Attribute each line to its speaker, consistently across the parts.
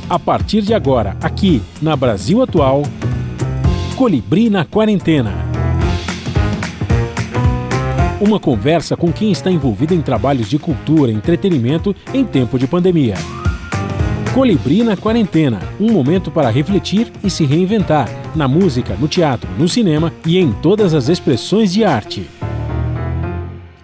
Speaker 1: A partir de agora, aqui na Brasil Atual, Colibri na Quarentena. Uma conversa com quem está envolvido em trabalhos de cultura e entretenimento em tempo de pandemia. Colibri na Quarentena, um momento para refletir e se reinventar, na música, no teatro, no cinema e em todas as expressões de arte.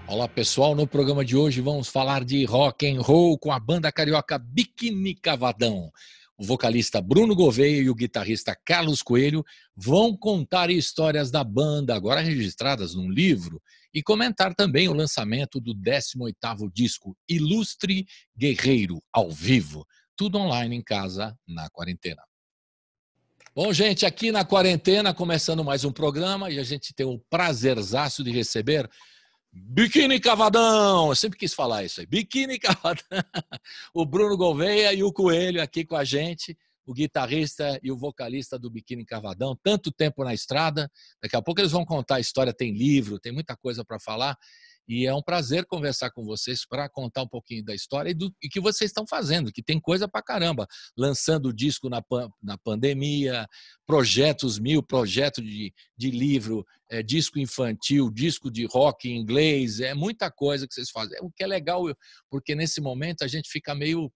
Speaker 2: Olá pessoal, no programa de hoje vamos falar de rock and roll com a banda carioca Biquíni Cavadão. O vocalista Bruno Gouveia e o guitarrista Carlos Coelho vão contar histórias da banda, agora registradas num livro, e comentar também o lançamento do 18º disco Ilustre Guerreiro, ao vivo. Tudo online em casa, na quarentena. Bom, gente, aqui na quarentena, começando mais um programa, e a gente tem o prazerzaço de receber Biquíni Cavadão. Eu sempre quis falar isso aí. Biquíni Cavadão. O Bruno Gouveia e o Coelho aqui com a gente, o guitarrista e o vocalista do Biquíni Cavadão. Tanto tempo na estrada. Daqui a pouco eles vão contar a história, tem livro, tem muita coisa para falar. E é um prazer conversar com vocês para contar um pouquinho da história e que vocês estão fazendo, que tem coisa para caramba. Lançando disco na pandemia, projetos de livro, disco infantil, disco de rock em inglês, é muita coisa que vocês fazem. O que é legal, porque nesse momento a gente fica meio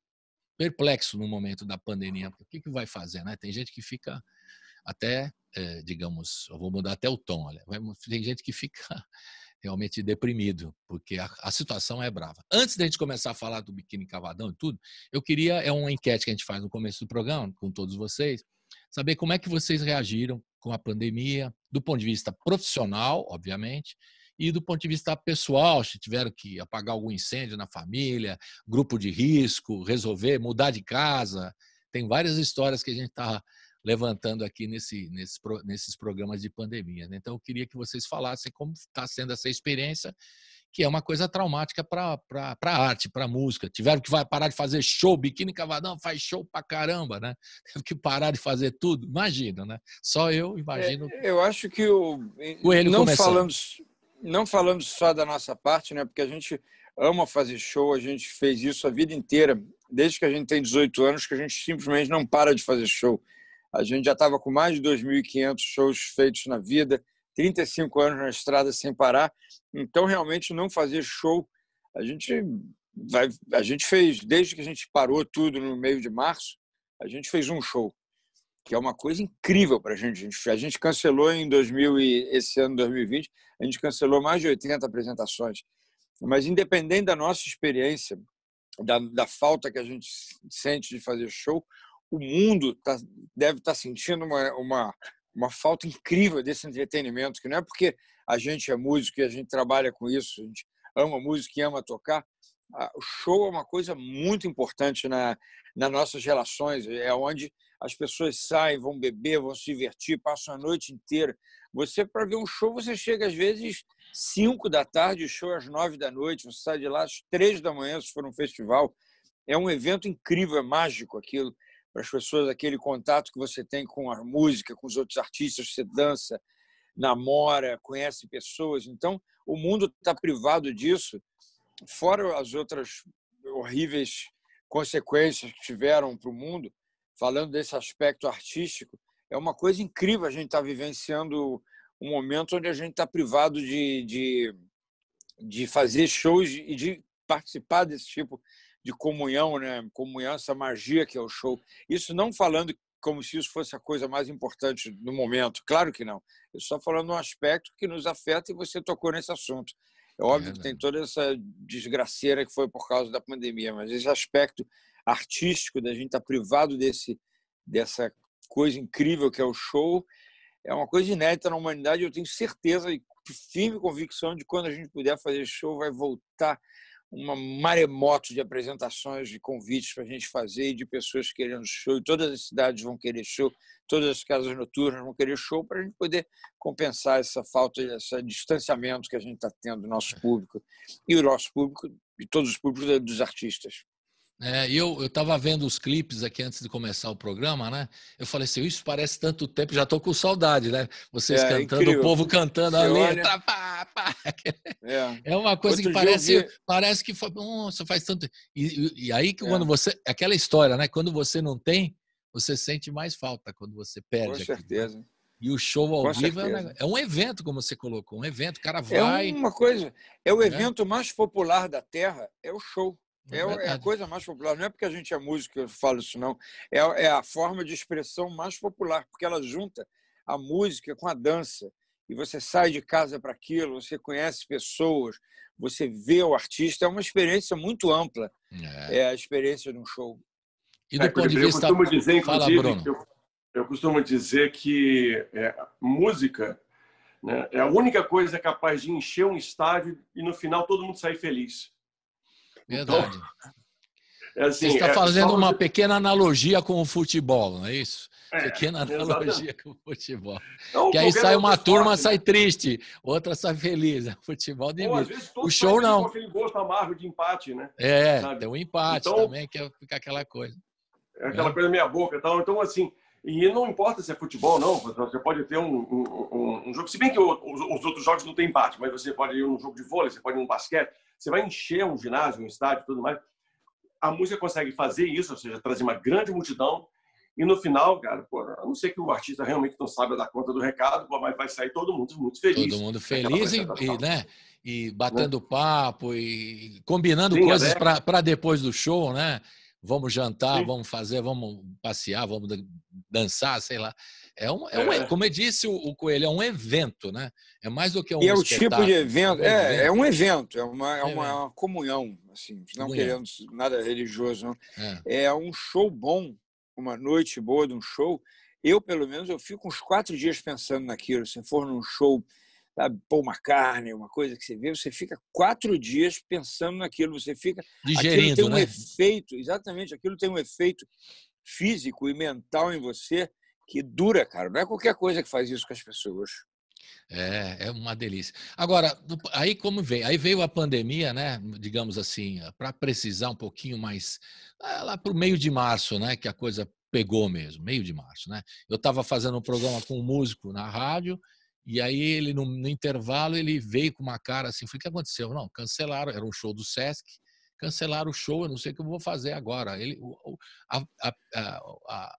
Speaker 2: perplexo no momento da pandemia. O que vai fazer, né? Tem gente que fica até, digamos, eu vou mudar até o tom, olha, tem gente que fica realmente deprimido, porque a situação é brava. Antes da gente começar a falar do Biquíni Cavadão e tudo, eu queria, é uma enquete que a gente faz no começo do programa, com todos vocês, saber como é que vocês reagiram com a pandemia, do ponto de vista profissional, obviamente, e do ponto de vista pessoal, se tiveram que apagar algum incêndio na família, grupo de risco, resolver, mudar de casa. Tem várias histórias que a gente está levantando aqui nesses programas de pandemia, né? Então, eu queria que vocês falassem como está sendo essa experiência, que é uma coisa traumática para a arte, para a música. Tiveram que parar de fazer show, Biquíni Cavadão faz show pra caramba, né? Teve que parar de fazer tudo. Imagina, né? Só eu imagino.
Speaker 3: Eu acho que
Speaker 2: Coelho
Speaker 3: não falando só da nossa parte, né? Porque a gente ama fazer show, a gente fez isso a vida inteira, desde que a gente tem 18 anos, que a gente simplesmente não para de fazer show. A gente já estava com mais de 2.500 shows feitos na vida, 35 anos na estrada sem parar. Então, realmente, não fazer show, a gente fez, desde que a gente parou tudo no meio de março, a gente fez um show, que é uma coisa incrível para a gente. A gente cancelou esse ano 2020, a gente cancelou mais de 80 apresentações. Mas, independente da nossa experiência, da falta que a gente sente de fazer show, o mundo deve estar sentindo uma falta incrível desse entretenimento, que não é porque a gente é músico e a gente trabalha com isso, a gente ama música e ama tocar. O show é uma coisa muito importante nas nossas relações, é onde as pessoas saem, vão beber, vão se divertir, passam a noite inteira. Para ver um show, você chega às vezes 5 da tarde, o show às 9 da noite, você sai de lá às 3 da manhã, se for um festival. É um evento incrível, é mágico aquilo. Para as pessoas, aquele contato que você tem com a música, com os outros artistas, você dança, namora, conhece pessoas. Então, o mundo está privado disso, fora as outras horríveis consequências que tiveram para o mundo. Falando desse aspecto artístico, é uma coisa incrível a gente estar vivenciando um momento onde a gente está privado de fazer shows e de participar desse tipo de comunhão, né? Comunhão, essa magia que é o show. Isso não falando como se isso fosse a coisa mais importante no momento. Claro que não. Eu só falando um aspecto que nos afeta e você tocou nesse assunto. É óbvio que tem toda essa desgraceira que foi por causa da pandemia, mas esse aspecto artístico da gente estar privado dessa coisa incrível que é o show é uma coisa inédita na humanidade. Eu tenho certeza e firme convicção de que quando a gente puder fazer show vai voltar uma maremoto de apresentações, de convites para a gente fazer e de pessoas querendo show. E todas as cidades vão querer show, todas as casas noturnas vão querer show para a gente poder compensar essa falta, esse distanciamento que a gente está tendo do nosso público e o nosso público e todos os públicos dos artistas.
Speaker 2: E eu estava vendo os clipes aqui antes de começar o programa, né? Eu falei assim, isso parece tanto tempo, já estou com saudade, né? Vocês cantando,
Speaker 3: incrível.
Speaker 2: o povo cantando a letra.
Speaker 3: Olha...
Speaker 2: Pá, pá.
Speaker 3: É.
Speaker 2: É uma coisa
Speaker 3: Outro
Speaker 2: que parece que foi, nossa, faz tanto. E aí que quando você. Aquela história, né? Quando você não tem, você sente mais falta quando você perde.
Speaker 3: Com certeza.
Speaker 2: Aquilo, né? E o show ao
Speaker 3: Com
Speaker 2: vivo
Speaker 3: certeza.
Speaker 2: é um evento, como você colocou, um evento, o cara vai.
Speaker 3: É uma coisa, é o evento mais popular da Terra, é o show. É a coisa mais popular. Não é porque a gente é músico que eu falo isso, não. É a forma de expressão mais popular, porque ela junta a música com a dança. E você sai de casa para aquilo, você conhece pessoas, você vê o artista. É uma experiência muito ampla, a experiência de um show.
Speaker 2: E do ponto de vista...
Speaker 4: Eu costumo dizer, inclusive,
Speaker 2: Fala, Bruno.
Speaker 4: Eu costumo dizer que música, né, é a única coisa capaz de encher um estádio e, no final, todo mundo sair feliz.
Speaker 2: Verdade.
Speaker 4: Então, assim,
Speaker 2: você está fazendo uma pequena analogia com o futebol, não é isso? Pequena analogia com o futebol. Então, que aí sai uma turma, né? Sai triste, outra sai feliz. Futebol divide. O show não.
Speaker 4: Com aquele gosto amargo de empate, né?
Speaker 2: Sabe? Tem um empate então, também, que fica aquela coisa.
Speaker 4: É aquela coisa meia boca e tal. Então, assim, e não importa se é futebol, não. Você pode ter um jogo. Se bem que os outros jogos não tem empate, mas você pode ir num jogo de vôlei, você pode ir num basquete, você vai encher um ginásio, um estádio e tudo mais. A música consegue fazer isso, ou seja, trazer uma grande multidão. E no final, cara, a não ser que o artista realmente não saiba dar conta do recado, mas vai sair todo mundo muito feliz.
Speaker 2: Todo mundo feliz e batendo papo e combinando coisas para depois do show, né? Vamos jantar, vamos fazer, vamos passear, vamos dançar, sei lá. Como eu disse o Coelho, é um evento, né? É mais do que um espetáculo.
Speaker 3: E é o tipo de evento, é um evento, é uma comunhão, assim, não querendo nada religioso, não. É um show bom, uma noite boa de um show. Eu, pelo menos, eu fico uns 4 dias pensando naquilo. Se for num show, sabe, Paul McCartney, uma coisa que você vê, você fica 4 dias pensando naquilo, você fica
Speaker 2: digerindo,
Speaker 3: aquilo tem um
Speaker 2: né?
Speaker 3: efeito, exatamente, aquilo tem um efeito físico e mental em você que dura, cara. Não é qualquer coisa que faz isso com as pessoas.
Speaker 2: É uma delícia. Agora, aí como veio? Aí veio a pandemia, né? Digamos assim, para precisar um pouquinho mais lá para o meio de março, né? Que a coisa pegou mesmo, meio de março, né? Eu estava fazendo um programa com um músico na rádio. E aí ele, no intervalo, ele veio com uma cara assim, falei, o que aconteceu? Não, cancelaram, era um show do Sesc, cancelaram o show, eu não sei o que eu vou fazer agora.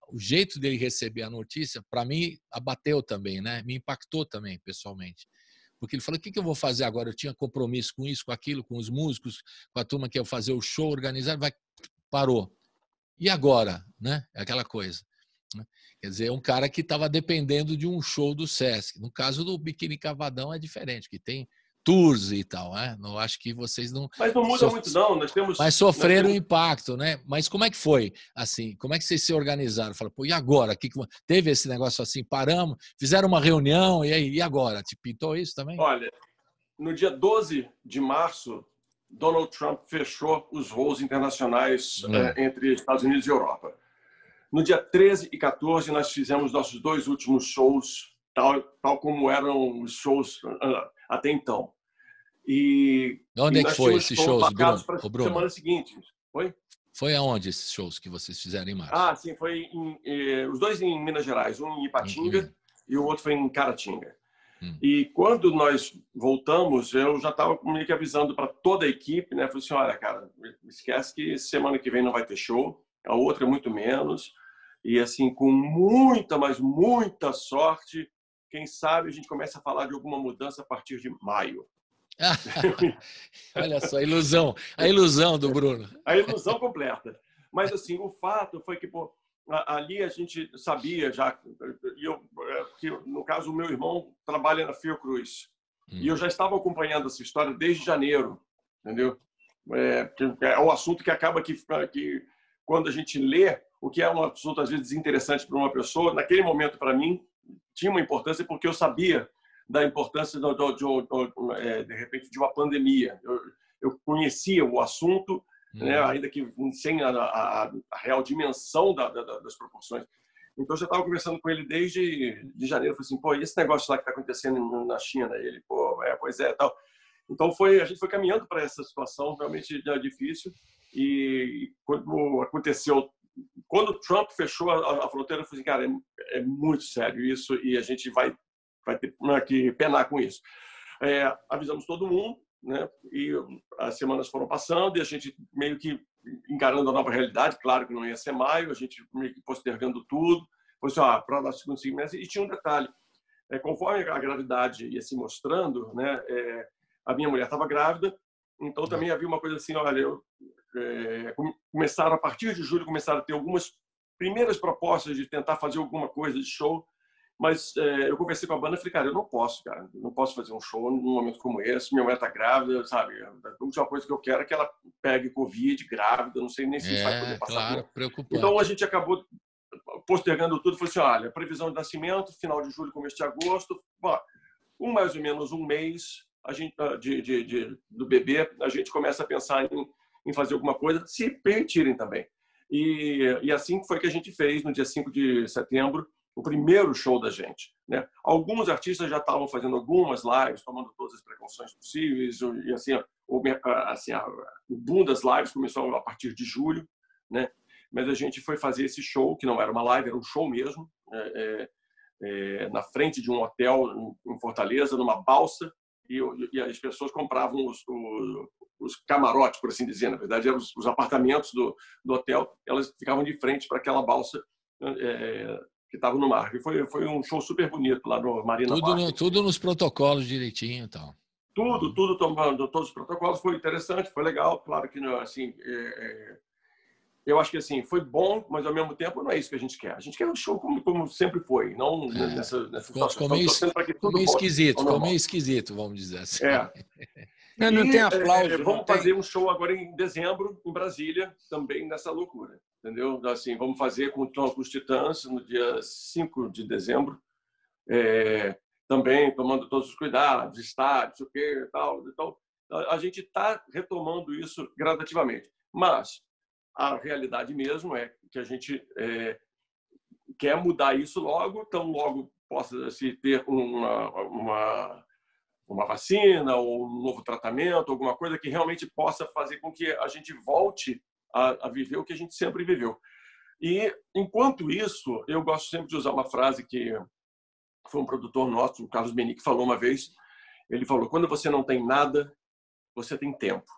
Speaker 2: O jeito dele receber a notícia, para mim, abateu também, né? Me impactou também, pessoalmente. Porque ele falou, o que eu vou fazer agora? Eu tinha compromisso com isso, com aquilo, com os músicos, com a turma que ia fazer o show, organizar, parou. E agora? Né? É aquela coisa. Quer dizer, um cara que estava dependendo de um show do Sesc. No caso do Biquíni Cavadão é diferente, que tem tours e tal, né? Não acho que vocês não...
Speaker 4: Mas não muda muito, não.
Speaker 2: Mas sofreram impacto, né? Mas como é que foi? Assim, como é que vocês se organizaram? Falaram, pô, e agora? Teve esse negócio assim, paramos, fizeram uma reunião, e aí, e agora? Te pintou isso também?
Speaker 4: Olha, no dia 12 de março, Donald Trump fechou os voos internacionais entre Estados Unidos e Europa. No dia 13 e 14, nós fizemos nossos 2 últimos shows, tal como eram os shows até então. E
Speaker 2: onde é que foi esses shows, Bruno?
Speaker 4: Semana seguinte.
Speaker 2: Foi aonde esses shows que vocês fizeram em março?
Speaker 4: Ah, sim, foi os 2 em Minas Gerais, um em Ipatinga e o outro foi em Caratinga. E quando nós voltamos, eu já estava meio que avisando para toda a equipe, né? Falei assim, olha, cara, esquece que semana que vem não vai ter show. A outra é muito menos. E, assim, com muita, mas muita sorte, quem sabe a gente começa a falar de alguma mudança a partir de maio.
Speaker 2: Olha só, a ilusão do Bruno.
Speaker 4: A ilusão completa. Mas, assim, o fato foi que, pô, ali a gente sabia já, que, no caso, o meu irmão trabalha na Fiocruz. E eu já estava acompanhando essa história desde janeiro, entendeu? É um assunto que acaba que quando a gente lê, o que é um assunto, às vezes, desinteressante para uma pessoa, naquele momento, para mim, tinha uma importância porque eu sabia da importância, de repente, de uma pandemia. Eu conhecia o assunto, né, ainda que sem a real dimensão das proporções. Então, eu já estava conversando com ele desde janeiro. Eu falei assim, pô, e esse negócio lá que está acontecendo na China? Ele, pô, pois é, tal. Então, a gente foi caminhando para essa situação realmente difícil. E quando aconteceu, quando o Trump fechou a fronteira, eu falei assim, cara, é muito sério isso e a gente vai ter que penar com isso. Avisamos todo mundo, né? E as semanas foram passando e a gente meio que encarando a nova realidade. Claro que não ia ser maio, a gente meio que postergando tudo. Foi assim, para o segundo semestre. E tinha um detalhe: conforme a gravidade ia se mostrando, né? A minha mulher estava grávida, então também havia uma coisa assim, olha, começaram a partir de julho começaram a ter algumas primeiras propostas de tentar fazer alguma coisa de show. Mas eu conversei com a banda e falei, cara, eu não posso fazer um show num momento como esse, minha mulher está grávida, sabe? A última coisa que eu quero é que ela pegue Covid, grávida, não sei nem se isso vai poder passar.
Speaker 2: Claro, preocupante.
Speaker 4: Então a gente acabou postergando tudo, falou assim, olha, previsão de nascimento, final de julho, começo de agosto, mais ou menos um mês a gente, do bebê, a gente começa a pensar em fazer alguma coisa, se permitirem também. E assim foi que a gente fez, no dia 5 de setembro, o primeiro show da gente, né? Alguns artistas já estavam fazendo algumas lives, tomando todas as precauções possíveis, e assim, o boom das lives começou a partir de julho, né? Mas a gente foi fazer esse show, que não era uma live, era um show mesmo, na frente de um hotel em Fortaleza, numa balsa, e as pessoas compravam os camarotes, por assim dizer, na verdade eram os apartamentos do hotel, elas ficavam de frente para aquela balsa que estava no mar. E foi um show super bonito lá no Marina Park.
Speaker 2: Tudo nos protocolos direitinho e tal.
Speaker 4: Tudo tomando todos os protocolos. Foi interessante, foi legal. Claro que assim, eu acho que assim foi bom, mas ao mesmo tempo não é isso que a gente quer. A gente quer um show como sempre foi, não nessa situação.
Speaker 2: Ficou meio esquisito, vamos dizer assim.
Speaker 3: Não tem aplauso.
Speaker 4: Vamos fazer um show agora em dezembro, em Brasília, também nessa loucura. Entendeu? Assim, vamos fazer com os Titãs no dia 5 de dezembro, também tomando todos os cuidados, estádios, o que e tal. Então, a gente está retomando isso gradativamente. Mas a realidade mesmo é que a gente quer mudar isso logo, então logo possa se ter uma vacina ou um novo tratamento, alguma coisa que realmente possa fazer com que a gente volte a viver o que a gente sempre viveu. E, enquanto isso, eu gosto sempre de usar uma frase que foi um produtor nosso, o Carlos Beni, que falou uma vez. Ele falou, quando você não tem nada, você tem tempo.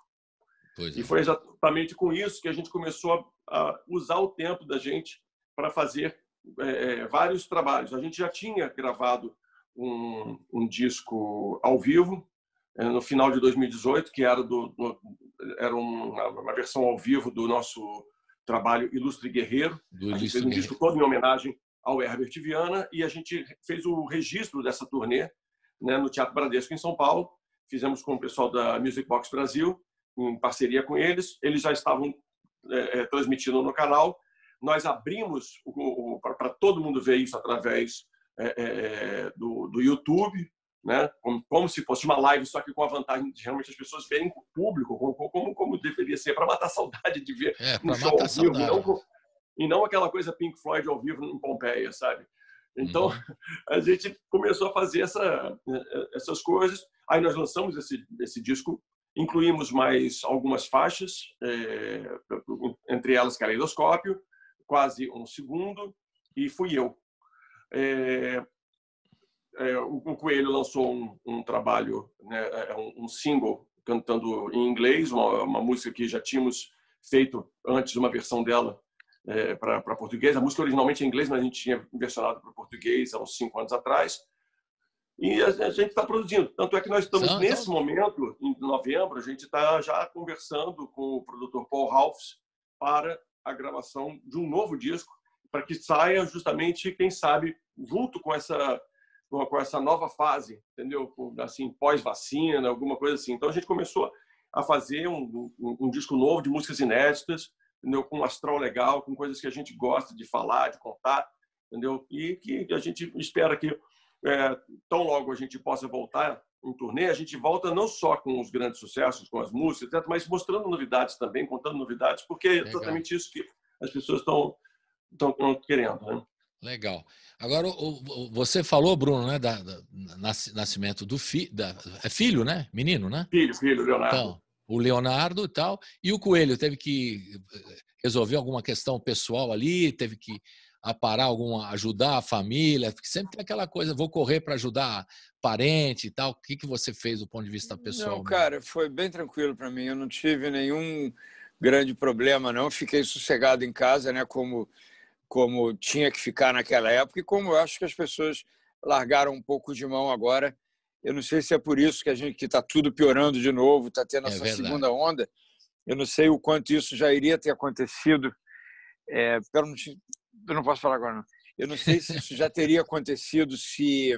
Speaker 4: E foi exatamente com isso que a gente começou a usar o tempo da gente para fazer vários trabalhos. A gente já tinha gravado um disco ao vivo no final de 2018, que era uma versão ao vivo do nosso trabalho Ilustre Guerreiro. A gente fez um disco todo em homenagem ao Herbert Viana e a gente fez o registro dessa turnê, né, no Teatro Bradesco, em São Paulo. Fizemos com o pessoal da Music Box Brasil, em parceria com eles. Eles já estavam transmitindo no canal. Nós abrimos para todo mundo ver isso através do YouTube, né? Como se fosse uma live, só que com a vantagem de realmente as pessoas verem com o público, como deveria ser, para matar a saudade de ver um show ao vivo, e não aquela coisa Pink Floyd ao vivo em Pompeia, sabe? Então, a gente começou a fazer essas coisas. Aí nós lançamos esse disco, incluímos mais algumas faixas, entre elas Caleidoscópio, Quase um Segundo, e Fui Eu. O Coelho lançou um trabalho, né, um single cantando em inglês, uma música que já tínhamos feito antes, uma versão dela para português. A música originalmente é em inglês, mas a gente tinha versionado para português há uns 5 anos atrás. E a gente está produzindo. Tanto é que nós estamos, nesse momento, em novembro, a gente está já conversando com o produtor Paul Halfs para a gravação de um novo disco, para que saia justamente, quem sabe, junto com essa nova fase, entendeu? Assim, pós-vacina, alguma coisa assim. Então a gente começou a fazer um disco novo de músicas inéditas, entendeu? Com um astral legal, com coisas que a gente gosta de falar, de contar, entendeu? E que a gente espera que tão logo a gente possa voltar em turnê, a gente volta não só com os grandes sucessos, com as músicas, etc., mas mostrando novidades também, contando novidades, porque é exatamente isso que as pessoas estão querendo, né?
Speaker 2: Legal. Agora, você falou, Bruno, né, nascimento do filho, é filho, né? Menino, né?
Speaker 4: Filho, Leonardo.
Speaker 2: Então, o Leonardo e tal, e o Coelho teve que resolver alguma questão pessoal ali, teve que ajudar a família, porque sempre tem aquela coisa, vou correr para ajudar parente e tal. O que você fez do ponto de vista pessoal?
Speaker 3: Não, cara, foi bem tranquilo para mim. Eu não tive nenhum grande problema, não. Fiquei sossegado em casa, né? Como tinha que ficar naquela época e como eu acho que as pessoas largaram um pouco de mão agora. Eu não sei se é por isso que está tudo piorando de novo, está tendo essa segunda onda. Eu não sei o quanto isso já iria ter acontecido. Eu não posso falar agora, não. Eu não sei se isso já teria acontecido se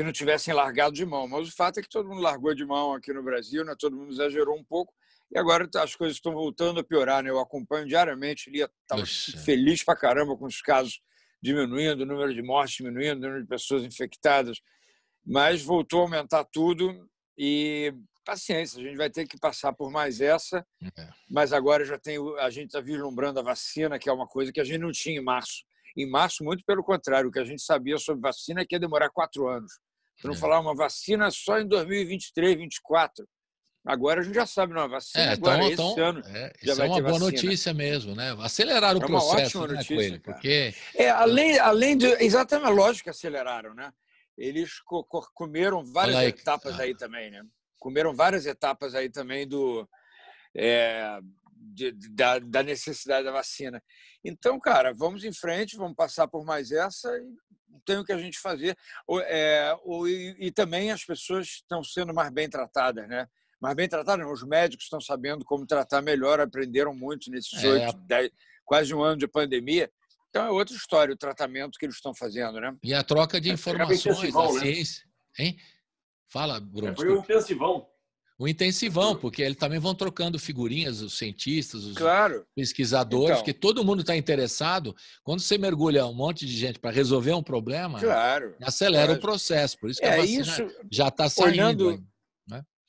Speaker 3: não tivessem largado de mão. Mas o fato é que todo mundo largou de mão aqui no Brasil, né? Todo mundo exagerou um pouco. E agora as coisas estão voltando a piorar, né? Eu acompanho diariamente, estava feliz pra caramba com os casos diminuindo, o número de mortes diminuindo, o número de pessoas infectadas. Mas voltou a aumentar tudo e paciência, a gente vai ter que passar por mais essa. Mas agora a gente está vislumbrando a vacina, que é uma coisa que a gente não tinha em março. Em março, muito pelo contrário, o que a gente sabia sobre vacina é que ia demorar 4 anos. Para não falar uma vacina só em 2023, 2024. Agora a gente já sabe, não, a vacina agora, esse ano, já vai ter vacina. Isso é uma boa
Speaker 2: notícia mesmo, né? Acelerar o processo,
Speaker 3: ótima notícia,
Speaker 2: Coelho? Porque...
Speaker 3: além de... Exatamente, lógico que aceleraram, né? Eles comeram várias etapas aí também, né? Comeram várias etapas aí também da necessidade da vacina. Então, cara, vamos em frente, vamos passar por mais essa e tem o que a gente fazer. E também as pessoas estão sendo mais bem tratadas, né? Mais bem tratadas, não, os médicos estão sabendo como tratar melhor, aprenderam muito nesses 10, quase um ano de pandemia. Então é outra história o tratamento que eles estão fazendo, né?
Speaker 2: E a troca de informações, a ciência. Hein? Fala, Bruno.
Speaker 4: Foi um intensivão.
Speaker 2: O intensivão, porque eles também vão trocando figurinhas, os cientistas, os pesquisadores,
Speaker 3: então,
Speaker 2: porque todo mundo está interessado. Quando você mergulha um monte de gente para resolver um problema, acelera o processo. Por isso que a vacina já está saindo.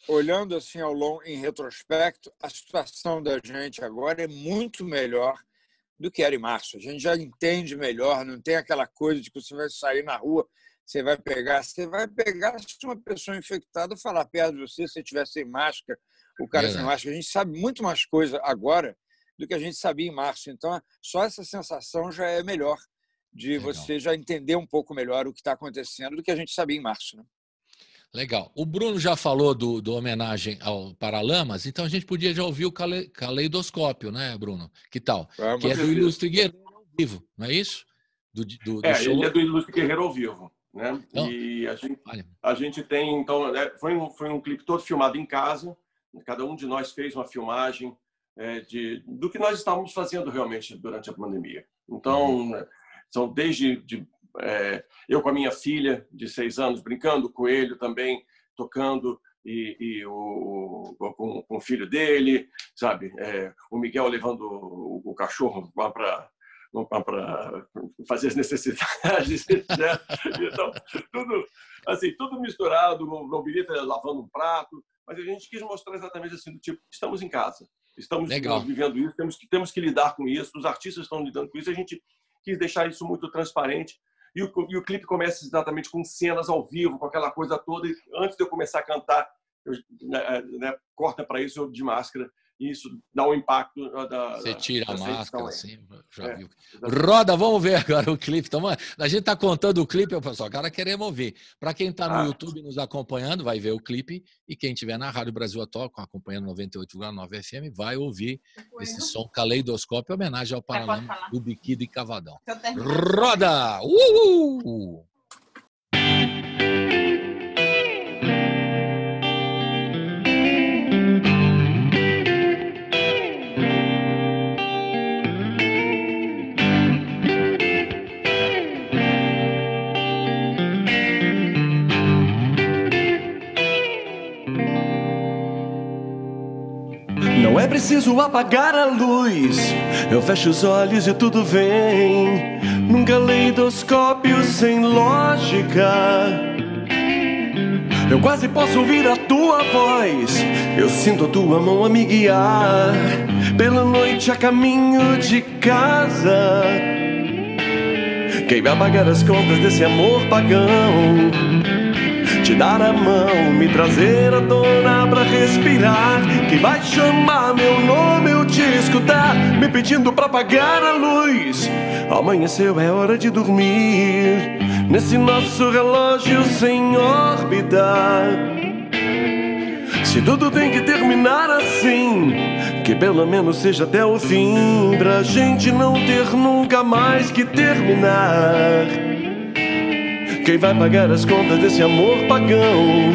Speaker 3: Olhando assim em retrospecto, a situação da gente agora é muito melhor do que era em março. A gente já entende melhor, não tem aquela coisa de que você vai sair na rua, você vai pegar se uma pessoa infectada falar perto de você, se você estiver sem máscara, o cara sem máscara. A gente sabe muito mais coisa agora do que a gente sabia em março. Então, só essa sensação já é melhor de você já entender um pouco melhor o que está acontecendo do que a gente sabia em março, né?
Speaker 2: Legal. O Bruno já falou do homenagem ao Paralamas, então a gente podia já ouvir o Caleidoscópio, né, Bruno? Que tal? Que é do Ilustre Guerreiro ao vivo, não é isso? Show.
Speaker 4: Ele é do Ilustre Guerreiro ao vivo, né? Então, e a gente tem, então, foi um clipe todo filmado em casa, cada um de nós fez uma filmagem do que nós estávamos fazendo realmente durante a pandemia. Então, são desde... eu com a minha filha de 6 anos brincando, o Coelho também tocando com o filho dele, sabe? O Miguel levando o cachorro lá para fazer as necessidades, etc. Então, tudo misturado, o Lobirita lavando um prato, mas a gente quis mostrar exatamente assim, do tipo, estamos em casa, estamos vivendo isso, temos que lidar com isso, os artistas estão lidando com isso, a gente quis deixar isso muito transparente. E o clipe começa exatamente com cenas ao vivo, com aquela coisa toda. E antes de eu começar a cantar, corta para isso eu de máscara. E isso dá um impacto.
Speaker 2: Você tira a máscara, assim, já viu. Roda, vamos ver agora o clipe. Então, a gente está contando o clipe, pessoal, agora queremos ouvir. Para quem está no YouTube nos acompanhando, vai ver o clipe. E quem estiver na Rádio Brasil Atual, acompanhando 98,9 FM, vai ouvir esse som Caleidoscópio, homenagem ao Paralamas do Biquíni e Cavadão. Roda!
Speaker 5: Não é preciso apagar a luz, eu fecho os olhos e tudo vem num caleidoscópio sem lógica. Eu quase posso ouvir a tua voz, eu sinto a tua mão a me guiar pela noite a caminho de casa. Quem vai pagar as contas desse amor pagão? te dar a mão, me trazer à tona pra respirar. Quem vai chamar meu nome, eu te escutar, me pedindo pra apagar a luz. Amanheceu, é hora de dormir, nesse nosso relógio sem órbita. Se tudo tem que terminar assim, que pelo menos seja até o fim, pra gente não ter nunca mais que terminar. Quem vai pagar as contas desse amor pagão?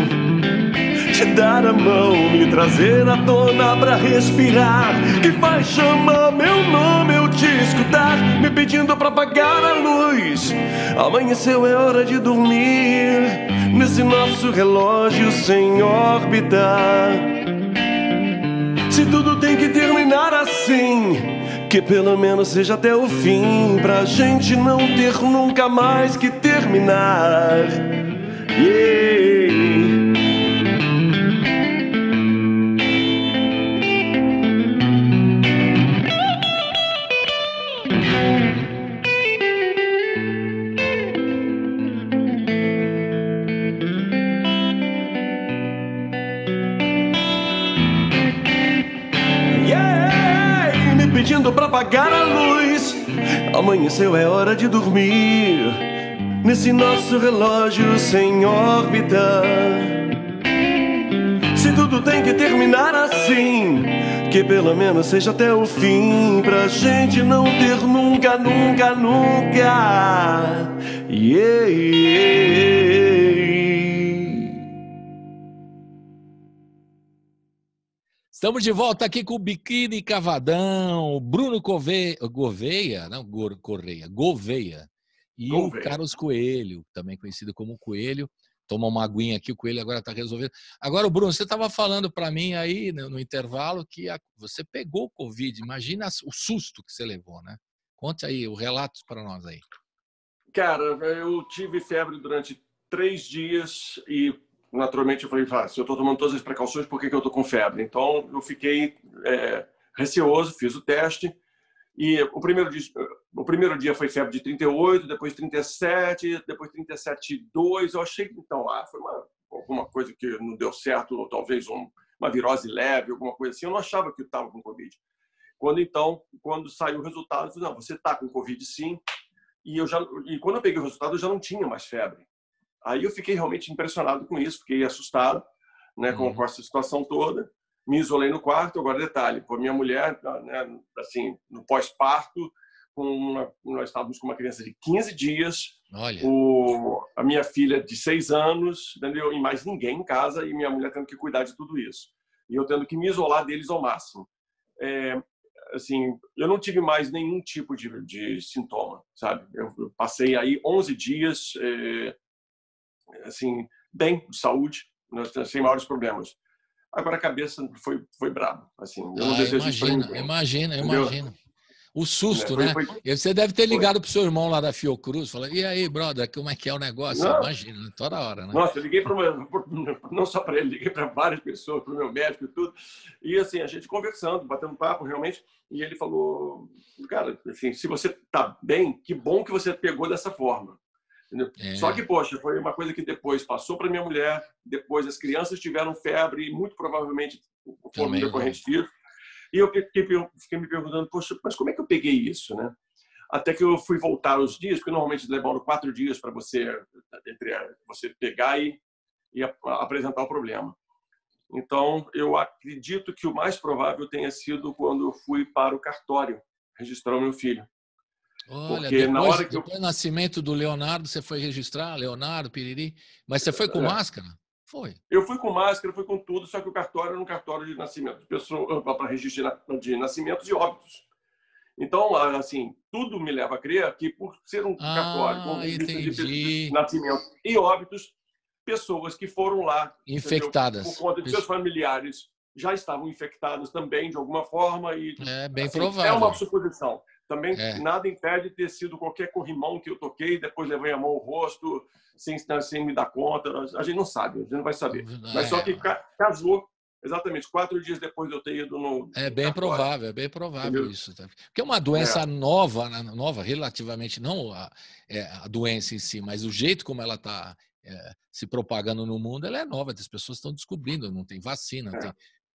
Speaker 5: Te dar a mão, me trazer à tona pra respirar. Quem vai chamar meu nome, eu te escutar, me pedindo pra apagar a luz. Amanheceu, é hora de dormir, nesse nosso relógio sem órbita. Se tudo tem que terminar assim, que pelo menos seja até o fim, pra gente não ter nunca mais que terminar. Yeah. Pedindo pra apagar a luz. Amanheceu, é hora de dormir, nesse nosso relógio sem órbita. Se tudo tem que terminar assim, que pelo menos seja até o fim, pra gente não ter nunca, nunca, nunca. Yeah, yeah.
Speaker 2: Estamos de volta aqui com o Biquíni Cavadão, Bruno Gouveia, e o Carlos Coelho, também conhecido como Coelho. Toma uma aguinha aqui, o Coelho agora está resolvendo. Agora, Bruno, você estava falando para mim aí no intervalo que você pegou o Covid. Imagina o susto que você levou, né? Conte aí o relato para nós aí.
Speaker 4: Cara, eu tive febre durante 3 dias e naturalmente eu falei, se eu estou tomando todas as precauções, por que eu estou com febre? Então eu fiquei receoso, fiz o teste e o primeiro dia foi febre de 38, depois 37, depois 37,2. Eu achei que então foi alguma coisa que não deu certo, ou talvez uma virose leve, alguma coisa assim. Eu não achava que eu estava com Covid. Quando saiu o resultado, eu falei, não, você está com Covid sim. E quando eu peguei o resultado, eu já não tinha mais febre. Aí eu fiquei realmente impressionado com isso, fiquei assustado, né, com essa situação toda. Me isolei no quarto. Agora, detalhe, a minha mulher, né, assim, no pós-parto, nós estávamos com uma criança de 15 dias,
Speaker 2: olha,
Speaker 4: a minha filha de 6 anos, entendeu? E mais ninguém em casa, e minha mulher tendo que cuidar de tudo isso. E eu tendo que me isolar deles ao máximo. Assim, eu não tive mais nenhum tipo de sintoma, sabe? Eu passei aí 11 dias... assim, bem de saúde, sem maiores problemas. Agora a cabeça foi braba, assim. Eu não desejo isso pra ninguém.
Speaker 2: Imagina. O susto, né? Você deve ter ligado pro seu irmão lá da Fiocruz, falando, e aí, brother, como é que é o negócio? Não, imagina, toda hora, né?
Speaker 4: Nossa, eu liguei não só para ele, liguei para várias pessoas, para o meu médico e tudo. E assim, a gente conversando, batendo papo realmente, e ele falou, cara, assim, se você tá bem, que bom que você pegou dessa forma. Só que, poxa, foi uma coisa que depois passou para minha mulher, depois as crianças tiveram febre, e muito provavelmente foram decorrentes disso. E eu fiquei me perguntando, poxa, mas como é que eu peguei isso, né? Até que eu fui voltar os dias, porque normalmente levaram 4 dias para você pegar e apresentar o problema. Então, eu acredito que o mais provável tenha sido quando eu fui para o cartório registrar o meu filho.
Speaker 2: Olha,
Speaker 4: porque
Speaker 2: depois do nascimento do Leonardo, você foi registrar, Leonardo, Piriri, mas você foi com máscara? Foi.
Speaker 4: Eu fui com máscara, fui com tudo, só que o cartório era um cartório de nascimento, para registro de nascimentos e óbitos. Então, assim, tudo me leva a crer que por ser um cartório com registro de nascimento e óbitos, pessoas que foram lá
Speaker 2: infectadas
Speaker 4: por conta de seus familiares já estavam infectadas também de alguma forma. E,
Speaker 2: é bem
Speaker 4: assim,
Speaker 2: provável.
Speaker 4: É uma suposição. Também nada impede de ter sido qualquer corrimão que eu toquei, depois levei a mão ao rosto, sem me dar conta. A gente não sabe, a gente não vai saber. Mas só que casou exatamente 4 dias depois de eu ter ido no
Speaker 2: bem provável, entendeu? Isso. Porque é uma doença nova, relativamente, não a doença em si, mas o jeito como ela está se propagando no mundo, ela é nova, as pessoas estão descobrindo, não tem vacina,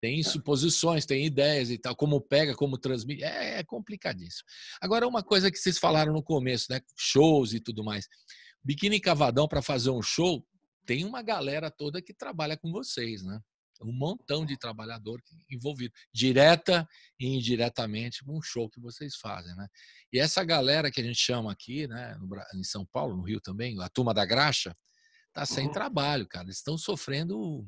Speaker 2: tem suposições, tem ideias e tal, como pega, como transmite, é complicadíssimo. Agora, uma coisa que vocês falaram no começo, né, shows e tudo mais. Biquíni Cavadão, para fazer um show, tem uma galera toda que trabalha com vocês, né? Um montão de trabalhador envolvido, direta e indiretamente, com um show que vocês fazem, né? E essa galera que a gente chama aqui, né, em São Paulo, no Rio também, a turma da graxa, tá sem trabalho, cara. Eles estão sofrendo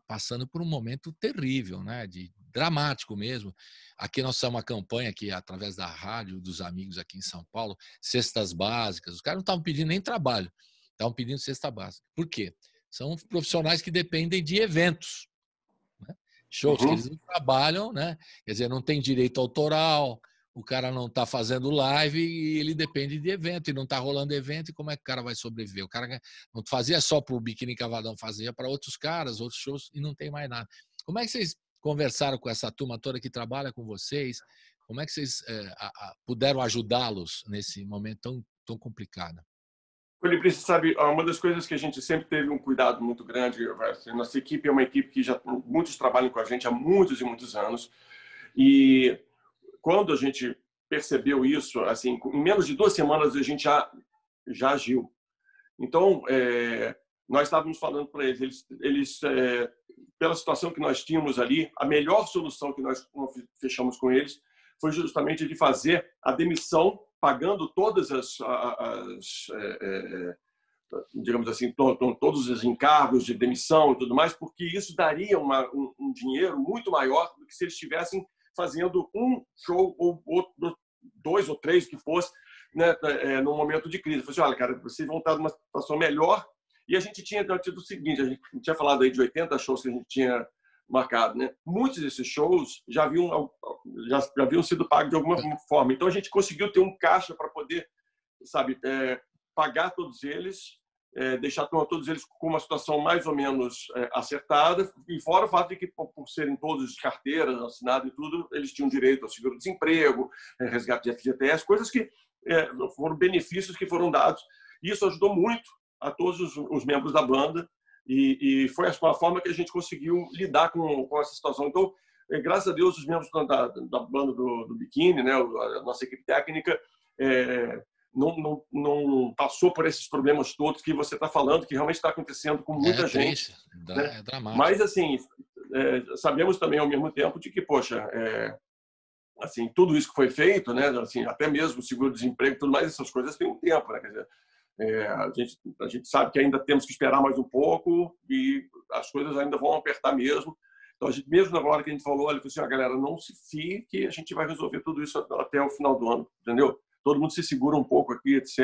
Speaker 2: passando por um momento terrível, né? Dramático mesmo. Aqui nós temos uma campanha que, através da rádio dos amigos aqui em São Paulo, cestas básicas. Os caras não estavam pedindo nem trabalho, estavam pedindo cesta básica. Por quê? São profissionais que dependem de eventos, né? Shows que eles não trabalham, né? Quer dizer, não tem direito autoral, o cara não está fazendo live e ele depende de evento, e não está rolando evento, e como é que o cara vai sobreviver? O cara não fazia só para o Biquíni Cavadão, fazia para outros caras, outros shows, e não tem mais nada. Como é que vocês conversaram com essa turma toda que trabalha com vocês? Como é que vocês puderam ajudá-los nesse momento tão complicado?
Speaker 4: Colibri, você sabe, uma das coisas que a gente sempre teve um cuidado muito grande, nossa equipe é uma equipe que muitos trabalham com a gente há muitos e muitos anos, e quando a gente percebeu isso, assim, em menos de 2 semanas a gente já agiu. Então, nós estávamos falando para eles pela situação que nós tínhamos ali, a melhor solução que nós fechamos com eles foi justamente de fazer a demissão, pagando todas digamos assim, todos os encargos de demissão e tudo mais, porque isso daria um dinheiro muito maior do que se eles estivessem fazendo um show ou outro, 2 ou 3 que fosse, né, num momento de crise. Eu falei assim, olha, cara, vocês vão estar numa situação melhor. E a gente tinha tido o seguinte, a gente tinha falado aí de 80 shows que a gente tinha marcado, né? Muitos desses shows já haviam sido pagos de alguma forma. Então a gente conseguiu ter um caixa para poder, sabe, pagar todos eles, deixar todos eles com uma situação mais ou menos acertada, e fora o fato de que, por serem todos de carteira, assinado e tudo, eles tinham direito ao seguro-desemprego, resgate de FGTS, coisas que foram benefícios que foram dados. E isso ajudou muito a todos os membros da banda, e foi a forma que a gente conseguiu lidar com essa situação. Então, graças a Deus, os membros da banda do Biquíni, né, a nossa equipe técnica, não passou por esses problemas todos que você está falando, que realmente está acontecendo com muita gente.
Speaker 2: Né? É dramático.
Speaker 4: Mas, assim, sabemos também, ao mesmo tempo, de que, poxa, assim, tudo isso que foi feito, né, assim, até mesmo o seguro-desemprego e tudo mais, essas coisas têm um tempo, né? Quer dizer, a gente sabe que ainda temos que esperar mais um pouco e as coisas ainda vão apertar mesmo. Então, mesmo na hora que a gente falou, olha, assim, a galera, não se fie que a gente vai resolver tudo isso até o final do ano, entendeu? Todo mundo se segura um pouco aqui, etc.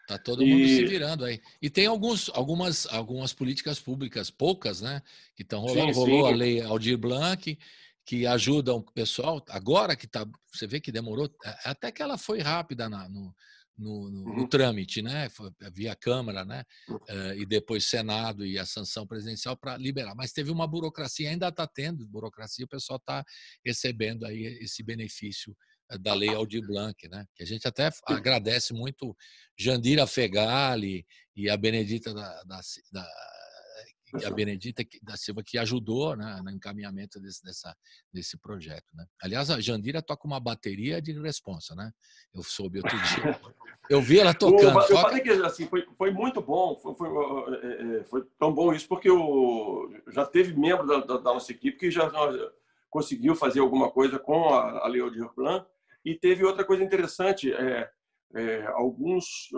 Speaker 2: Tá todo mundo se virando aí. E tem algumas políticas públicas, poucas, né, que estão rolando. Rolou a lei Aldir Blanc, que ajuda o pessoal. Agora que você vê que demorou, até que ela foi rápida no trâmite, né? Via Câmara, né? E depois Senado e a sanção presidencial para liberar. Mas teve uma burocracia, ainda está tendo burocracia, o pessoal está recebendo aí esse benefício da Lei Aldir Blanc, né? Que a gente até agradece muito Jandira Fegali e a Benedita da Silva, que ajudou, né, no encaminhamento desse projeto, né? Aliás, a Jandira toca uma bateria de responsa, né? Eu soube outro dia. Eu vi ela tocando.
Speaker 4: Eu falei que assim, foi muito bom, foi tão bom isso, porque já teve membro da nossa equipe que já conseguiu fazer alguma coisa com a Lei Aldir Blanc. E teve outra coisa interessante, alguns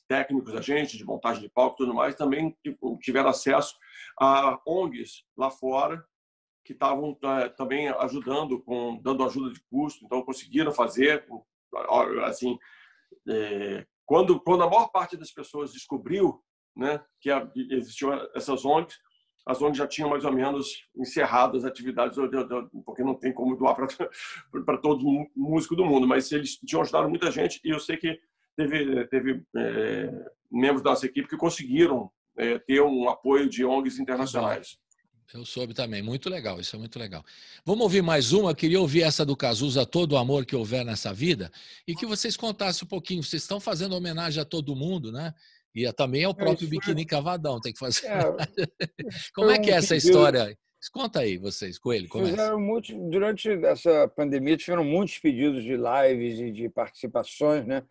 Speaker 4: técnicos da gente, de montagem de palco e tudo mais, também tiveram acesso a ONGs lá fora que estavam também ajudando, dando ajuda de custo, então conseguiram fazer. Assim, quando a maior parte das pessoas descobriu, né, que existiam essas ONGs, as ONGs já tinham mais ou menos encerrado as atividades, porque não tem como doar para todo músico do mundo, mas eles tinham ajudado muita gente, e eu sei que teve membros da nossa equipe que conseguiram ter um apoio de ONGs internacionais.
Speaker 2: Eu soube também. Muito legal, isso é muito legal. Vamos ouvir mais uma? Eu queria ouvir essa do Cazuza, Todo o Amor que Houver Nessa Vida, e que vocês contassem um pouquinho. Vocês estão fazendo homenagem a todo mundo, né? E também é o próprio Biquíni Cavadão, tem que fazer. Como é que é essa história? Conta aí, vocês, Coelho, começa.
Speaker 3: Durante essa pandemia tiveram muitos pedidos de lives e de participações, né?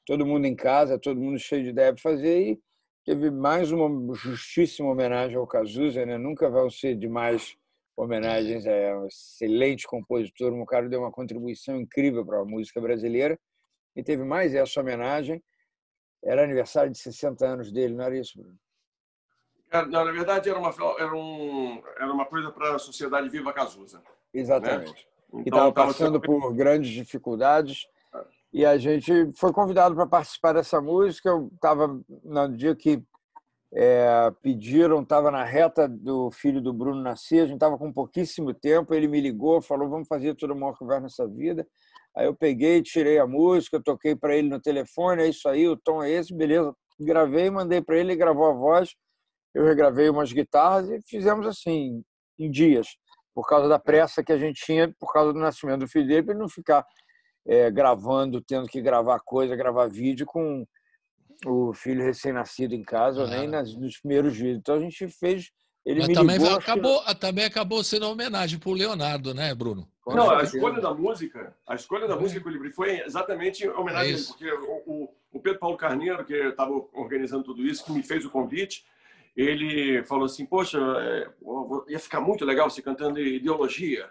Speaker 3: Todo mundo em casa, todo mundo cheio de ideia para fazer, e teve mais uma justíssima homenagem ao Cazuza, né? Nunca vão ser demais homenagens, é um excelente compositor, um cara que deu uma contribuição incrível para a música brasileira, e teve mais essa homenagem. Era aniversário de 60 anos dele, não era isso, Bruno?
Speaker 4: Não, na verdade, era uma coisa para a Sociedade Viva Cazuza.
Speaker 3: Exatamente.
Speaker 4: Né? Então,
Speaker 3: que estava passando por grandes dificuldades. E a gente foi convidado para participar dessa música. Eu estava, no dia que pediram, estava na reta do filho do Bruno nascer, a gente estava com pouquíssimo tempo, ele me ligou, falou, vamos fazer Todo Amor que Vai Nessa Vida. Aí eu peguei, tirei a música, toquei para ele no telefone, é isso aí, o tom é esse, beleza. Gravei, mandei para ele, ele gravou a voz, eu regravei umas guitarras e fizemos assim, em dias, por causa da pressa que a gente tinha, por causa do nascimento do filho dele, para ele não ficar gravando, tendo que gravar coisa, gravar vídeo com o filho recém-nascido em casa, ou nem nos primeiros dias. Então a gente fez...
Speaker 2: Mas também acabou sendo uma homenagem para o Leonardo, né, Bruno?
Speaker 4: Não, a escolha da música Colibri foi exatamente homenagem a ele, porque o Pedro Paulo Carneiro, que estava organizando tudo isso, que me fez o convite, ele falou assim, poxa, ia ficar muito legal você cantando Ideologia,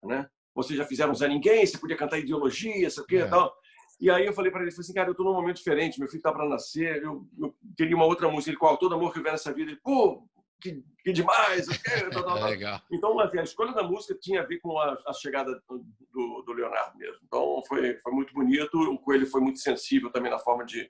Speaker 4: né? Vocês já fizeram Zé Ninguém, você podia cantar Ideologia, sei o quê e tal. E aí eu falei para ele, falei assim, cara, eu estou num momento diferente, meu filho está para nascer, eu queria uma outra música. Ele, qual? Todo Amor que Vier Nessa Vida. Ele, pô, que demais. Legal. Então, a escolha da música tinha a ver com a chegada do Leonardo mesmo. Então, foi muito bonito. O Coelho foi muito sensível também na forma de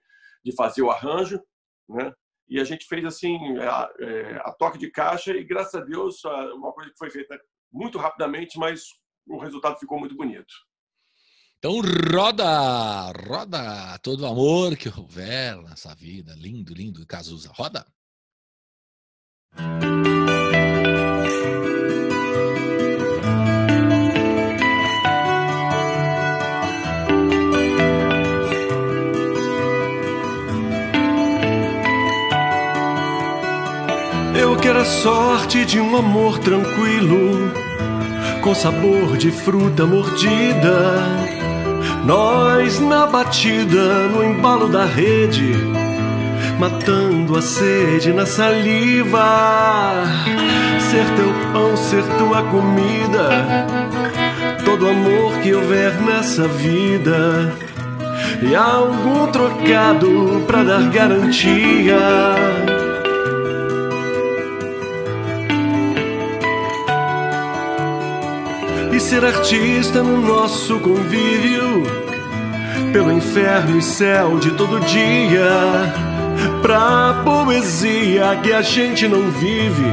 Speaker 4: fazer o arranjo, né? E a gente fez assim, a toque de caixa e, graças a Deus, uma coisa que foi feita muito rapidamente, mas o resultado ficou muito bonito.
Speaker 2: Então, roda todo o amor que houver nessa vida. Lindo, lindo, Cazuza. Roda.
Speaker 5: Eu quero a sorte de um amor tranquilo, com sabor de fruta mordida. Nós na batida, no embalo da rede, matando a sede na saliva. Ser teu pão, ser tua comida, todo amor que houver nessa vida, e algum trocado pra dar garantia. E ser artista no nosso convívio, pelo inferno e céu de todo dia, pra poesia que a gente não vive,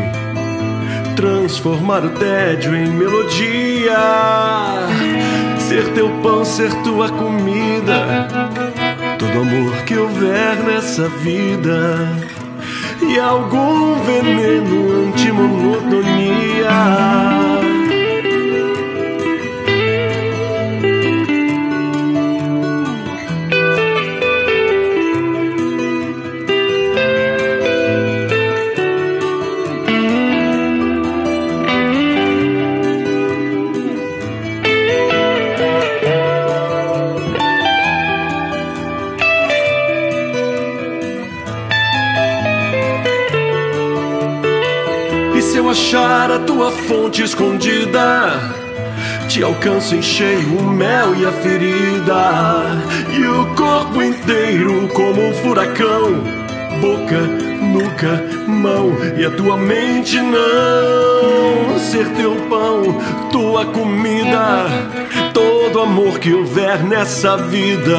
Speaker 5: transformar o tédio em melodia. Ser teu pão, ser tua comida, todo amor que houver nessa vida, e algum veneno antimonotonia. Achar a tua fonte escondida, te alcanço em cheio o mel e a ferida, e o corpo inteiro como um furacão, boca, nuca, mão, e a tua mente não. Ser teu pão, tua comida, todo amor que houver nessa vida,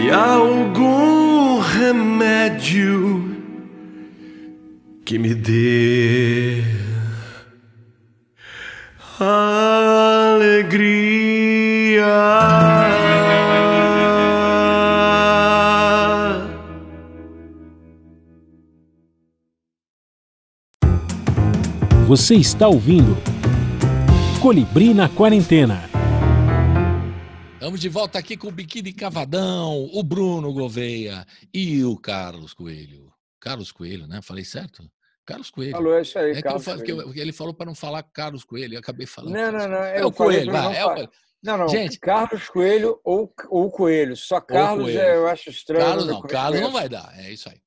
Speaker 5: e algum remédio que me dê alegria.
Speaker 1: Você está ouvindo Colibri na Quarentena.
Speaker 2: Estamos de volta aqui com o Biquíni Cavadão, o Bruno Gouveia e o Carlos Coelho. Carlos Coelho, né? Falei certo? Carlos Coelho.
Speaker 3: Falou, é isso aí,
Speaker 2: É
Speaker 3: Carlos
Speaker 2: que
Speaker 3: Coelho.
Speaker 2: ele falou para não falar Carlos Coelho, eu acabei falando.
Speaker 3: Não.
Speaker 2: É o Coelho, vai, é o Coelho.
Speaker 3: Não,
Speaker 2: Gente,
Speaker 3: Carlos Coelho ou Coelho. Só Carlos
Speaker 2: Coelho.
Speaker 3: eu acho estranho.
Speaker 2: Carlos não vai dar, é isso aí.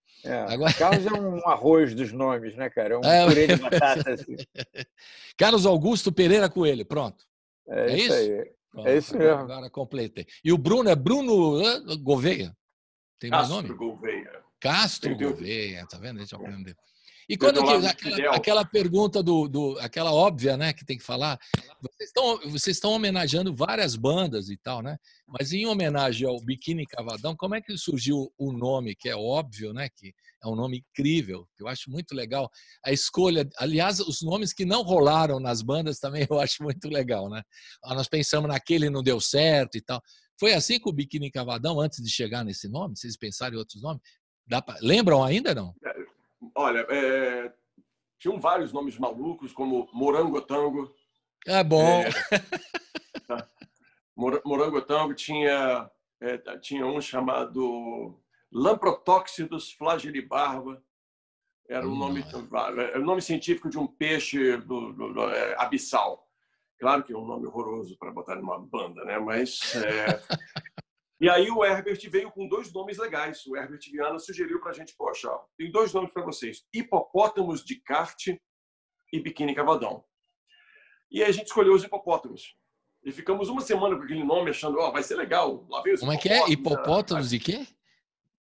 Speaker 3: Agora... Carlos é um arroz dos nomes, né, cara? É um purê de batata. Assim.
Speaker 2: Carlos Augusto Pereira Coelho, pronto.
Speaker 3: É isso aí.
Speaker 2: Pronto,
Speaker 3: é isso mesmo.
Speaker 2: Agora completei. E o Bruno é Bruno Gouveia? Tem mais nome? Castro Gouveia, tá vendo? Deixa eu aprender. E quando aquela pergunta aquela óbvia, né, que tem que falar, vocês estão homenageando várias bandas e tal, né? Mas em homenagem ao Biquíni Cavadão, como é que surgiu o nome, que é óbvio, né, que é um nome incrível, que eu acho muito legal. A escolha, aliás, os nomes que não rolaram nas bandas também eu acho muito legal, né? Nós pensamos naquele não deu certo e tal. Foi assim com o Biquíni Cavadão, antes de chegar nesse nome? Vocês pensaram em outros nomes? Lembram ainda, não?
Speaker 4: Olha, tinham vários nomes malucos, como Morangotango.
Speaker 2: É bom.
Speaker 4: Morangotango tinha um chamado Lamprotóxidos flagelibarba. Era o nome científico de um peixe abissal. Claro que é um nome horroroso para botar numa banda, né? Mas... E aí o Herbert veio com 2 nomes legais. O Herbert Viana sugeriu para a gente, poxa, tem 2 nomes para vocês. Hipopótamos de Kart e Biquíni Cavadão. E aí a gente escolheu os hipopótamos. E ficamos uma semana com aquele nome, achando, vai ser legal. Lá vem os
Speaker 2: Como é que é? Hipopótamos de quê?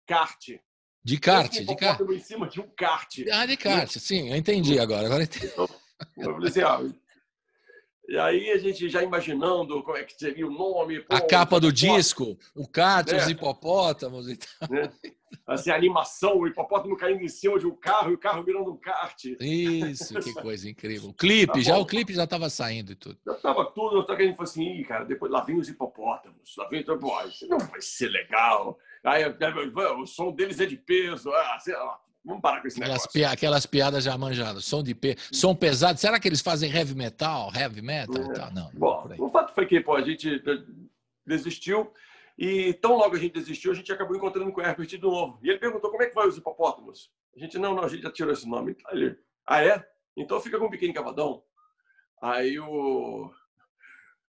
Speaker 4: Kart.
Speaker 2: De kart.
Speaker 4: Hipopótamo em cima de um kart.
Speaker 2: De kart, sim, eu entendi agora. Agora entendi.
Speaker 4: Então, eu falei assim, e aí a gente já imaginando como é que seria o nome.
Speaker 2: A capa do disco, o kart, os hipopótamos e tal.
Speaker 4: Né? Assim, a animação, o hipopótamo caindo em cima de um carro e o carro virando um kart.
Speaker 2: Isso, que coisa incrível. O clipe, o clipe já estava saindo e tudo.
Speaker 4: Já estava tudo, só que a gente falou assim, cara, depois lá vem os hipopótamos, lá vem isso não vai ser legal. Aí o som deles é de peso, sei lá. Vamos parar com esse negócio.
Speaker 2: Aquelas piadas já manjadas. Som pesado. Será que eles fazem heavy metal? Não.
Speaker 4: Bom, o fato foi que a gente desistiu e tão logo a gente desistiu, a gente acabou encontrando com o Herbert de novo. E ele perguntou como é que vai os hipopótamos. A gente, não, a gente já tirou esse nome. Aí ele, é? Então fica com o Biquíni Cavadão. Aí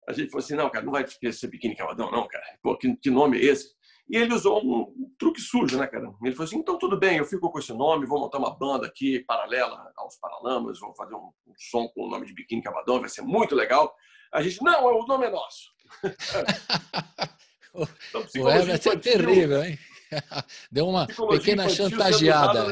Speaker 4: a gente falou assim, não, cara, não vai ser Biquíni Cavadão, não, cara. Pô, que nome é esse? E ele usou um truque sujo, né, cara? Ele falou assim, então tudo bem, eu fico com esse nome, vou montar uma banda aqui paralela aos Paralamas, vou fazer um som com o nome de Biquíni Cavadão, vai ser muito legal. A gente, não, o nome é nosso.
Speaker 2: Então, o Herbert é terrível, hein? Deu uma pequena chantageada.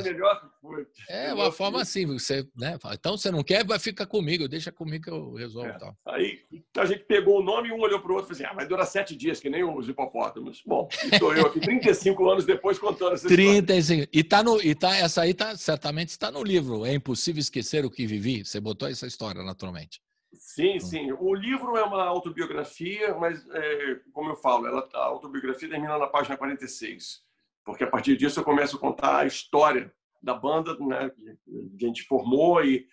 Speaker 2: Uma forma assim, você, né? Então você não quer, vai ficar comigo, deixa comigo que eu resolvo. Tal.
Speaker 4: Aí a gente pegou o nome e um olhou para o outro e falou assim, vai durar 7 dias, que nem os hipopótamos. Bom, estou eu aqui 35 anos depois contando essa
Speaker 2: 35. História. Essa aí certamente está no livro, É Impossível Esquecer o que Vivi. Você botou essa história, naturalmente.
Speaker 4: Sim. O livro é uma autobiografia, mas, como eu falo, a autobiografia termina na página 46. Porque a partir disso eu começo a contar a história da banda, né, que a gente formou e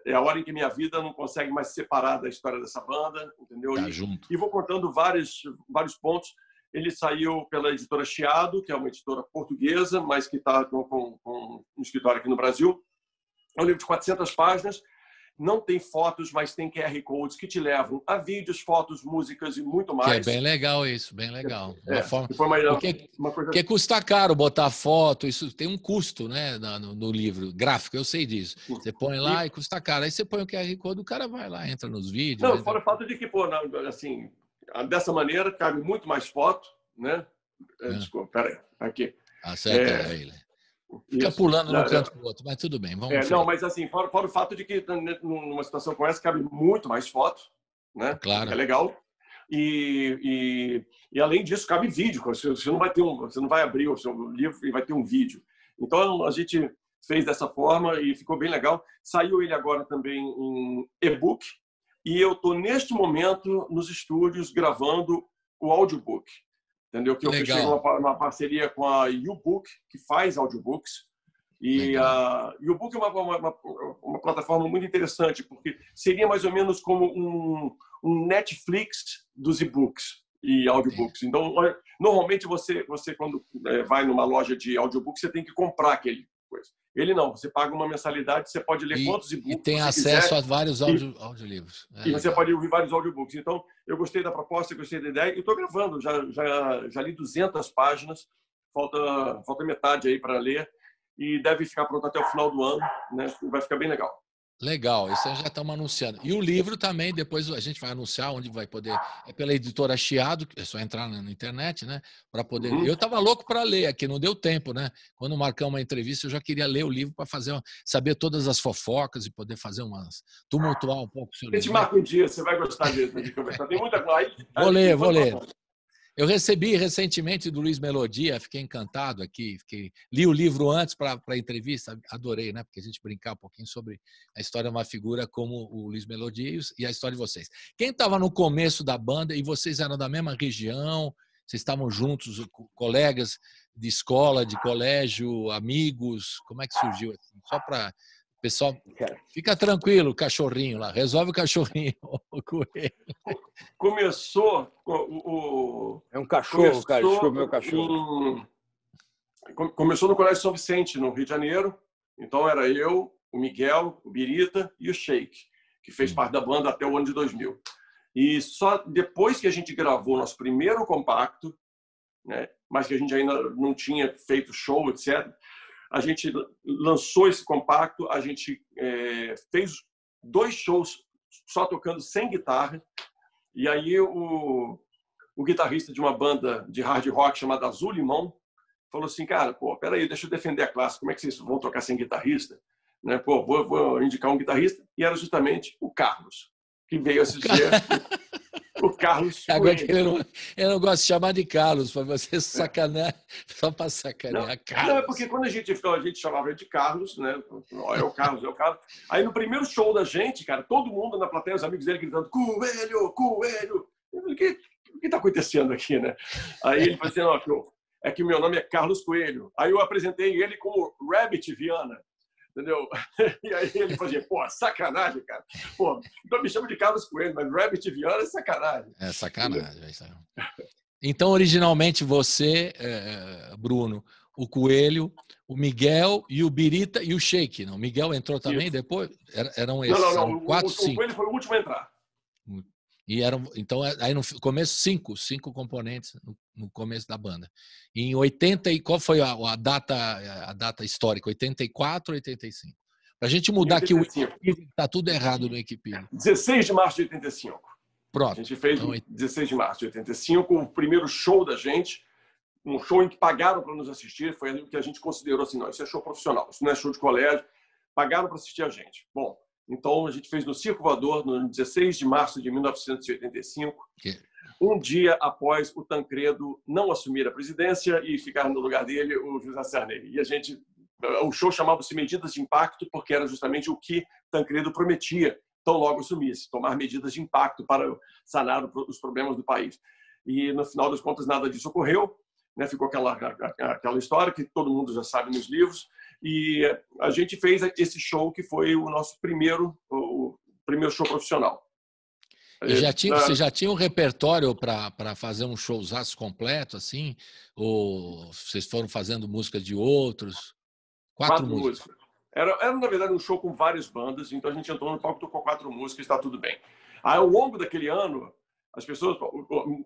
Speaker 4: é a hora em que minha vida não consegue mais separar da história dessa banda, entendeu?
Speaker 2: Tá junto.
Speaker 4: E vou contando vários pontos. Ele saiu pela editora Chiado, que é uma editora portuguesa, mas que está com um escritório aqui no Brasil. É um livro de 400 páginas. Não tem fotos, mas tem QR Codes que te levam a vídeos, fotos, músicas e muito mais.
Speaker 2: Que é bem legal isso, bem legal.
Speaker 4: Porque
Speaker 2: custa caro botar foto, isso tem um custo, né, no livro gráfico, eu sei disso. Você põe lá e custa caro. Aí você põe o QR Code, o cara vai lá, entra nos vídeos.
Speaker 4: Não, fora o fato de que, assim, dessa maneira cabe muito mais foto, né? Desculpa, peraí, aqui.
Speaker 2: Acerta ele. Fica pulando de um canto para o outro, mas tudo bem. Vamos
Speaker 4: não, mas assim, fora o fato de que numa situação como essa cabe muito mais foto, né?
Speaker 2: Claro.
Speaker 4: É legal. E além disso, cabe vídeo. Você não vai você não vai abrir o seu livro e vai ter um vídeo. Então a gente fez dessa forma e ficou bem legal. Saiu ele agora também em e-book e eu estou neste momento nos estúdios gravando o audiobook. Entendeu? Que eu fechei uma parceria com a YouBook, que faz audiobooks. E a YouBook é uma plataforma muito interessante, porque seria mais ou menos como um Netflix dos e-books e audiobooks. Então, normalmente você quando vai numa loja de audiobooks, você tem que comprar aquele coisa. Ele não, você paga uma mensalidade, você pode ler quantos e-books
Speaker 2: e tem
Speaker 4: você
Speaker 2: acesso
Speaker 4: quiser,
Speaker 2: a vários audiolivros.
Speaker 4: E você pode ouvir vários audiobooks. Então, eu gostei da proposta, eu gostei da ideia. E estou gravando, já li 200 páginas, falta metade aí para ler. E deve ficar pronto até o final do ano, né? Vai ficar bem legal.
Speaker 2: Legal, isso aí já estamos anunciando. E o livro também, depois a gente vai anunciar onde vai poder. É pela editora Chiado, é só entrar na internet, né? Para poder. Eu estava louco para ler aqui, não deu tempo, né? Quando marcamos uma entrevista, eu já queria ler o livro para saber todas as fofocas e poder fazer tumultuar um pouco o seu livro.
Speaker 4: A gente marca um dia, você vai gostar de conversar. Tem muita coisa.
Speaker 2: Vou ler. Eu recebi recentemente do Luiz Melodia, fiquei encantado aqui, li o livro antes para a entrevista, adorei, né? Porque a gente brincar um pouquinho sobre a história de uma figura como o Luiz Melodia e a história de vocês. Quem estava no começo da banda e vocês eram da mesma região, vocês estavam juntos, colegas de escola, de colégio, amigos, como é que surgiu? Assim? Só para... Pessoal, fica tranquilo, o cachorrinho lá. Resolve o cachorrinho, o coelho.
Speaker 4: Começou...
Speaker 3: É um cachorro, cara. Desculpa, meu cachorro.
Speaker 4: Começou no Colégio São Vicente, no Rio de Janeiro. Então, era eu, o Miguel, o Birita e o Sheik, que fez parte da banda até o ano de 2000. E só depois que a gente gravou nosso primeiro compacto, né, mas que a gente ainda não tinha feito show, etc., a gente lançou esse compacto, a gente fez 2 shows só tocando sem guitarra, e aí o guitarrista de uma banda de hard rock chamada Azul Limão falou assim, cara, peraí, deixa eu defender a classe, como é que vocês vão tocar sem guitarrista? Né? Vou indicar um guitarrista, e era justamente o Carlos, que veio assistir o Carlos Coelho.
Speaker 2: Eu não gosto de chamar de Carlos, para você sacanear, só para sacanear. Carlos.
Speaker 4: Não, é porque quando a gente chamava de Carlos, né? É o Carlos. Aí no primeiro show da gente, cara, todo mundo na plateia, os amigos dele gritando, Coelho, Coelho. Eu falei, o que está acontecendo aqui, né? Aí ele falou assim, não, é que meu nome é Carlos Coelho. Aí eu apresentei ele como Rabbit Viana. Entendeu? E aí ele fazia, sacanagem, cara. Então me chama de Carlos Coelho, mas Rabbit Viana é sacanagem.
Speaker 2: É sacanagem. Então, originalmente, você, Bruno, o Coelho, o Miguel e o Birita e o Sheik, não? O Miguel entrou também depois? Eram esses?
Speaker 4: Não.
Speaker 2: 4, 5.
Speaker 4: O Coelho foi o último a entrar.
Speaker 2: E então, aí no começo, 5 componentes no começo da banda. E em 80, e qual foi a data histórica? 84 ou 85? Para a gente mudar aqui, está tudo errado no Wikipedia.
Speaker 4: 16 de março de 85.
Speaker 2: Pronto.
Speaker 4: A gente fez 16 de março de 85, o primeiro show da gente, um show em que pagaram para nos assistir, foi o que a gente considerou assim, não, isso é show profissional, isso não é show de colégio, pagaram para assistir a gente. Bom, então, a gente fez no Circo Voador, no 16 de março de 1985, um dia após o Tancredo não assumir a presidência e ficar no lugar dele o José Sarney. E o show chamava-se Medidas de Impacto, porque era justamente o que Tancredo prometia, tão logo assumisse, tomar medidas de impacto para sanar os problemas do país. E, no final das contas, nada disso ocorreu, né? Ficou aquela história que todo mundo já sabe nos livros. E a gente fez esse show que foi o nosso primeiro show profissional.
Speaker 2: Você já tinha um repertório para fazer um showzaço completo, assim? Ou vocês foram fazendo música de outros? 4 músicas.
Speaker 4: Era, na verdade, um show com várias bandas, então a gente entrou no palco, tocou 4 músicas, está tudo bem. Aí, ao longo daquele ano, as pessoas,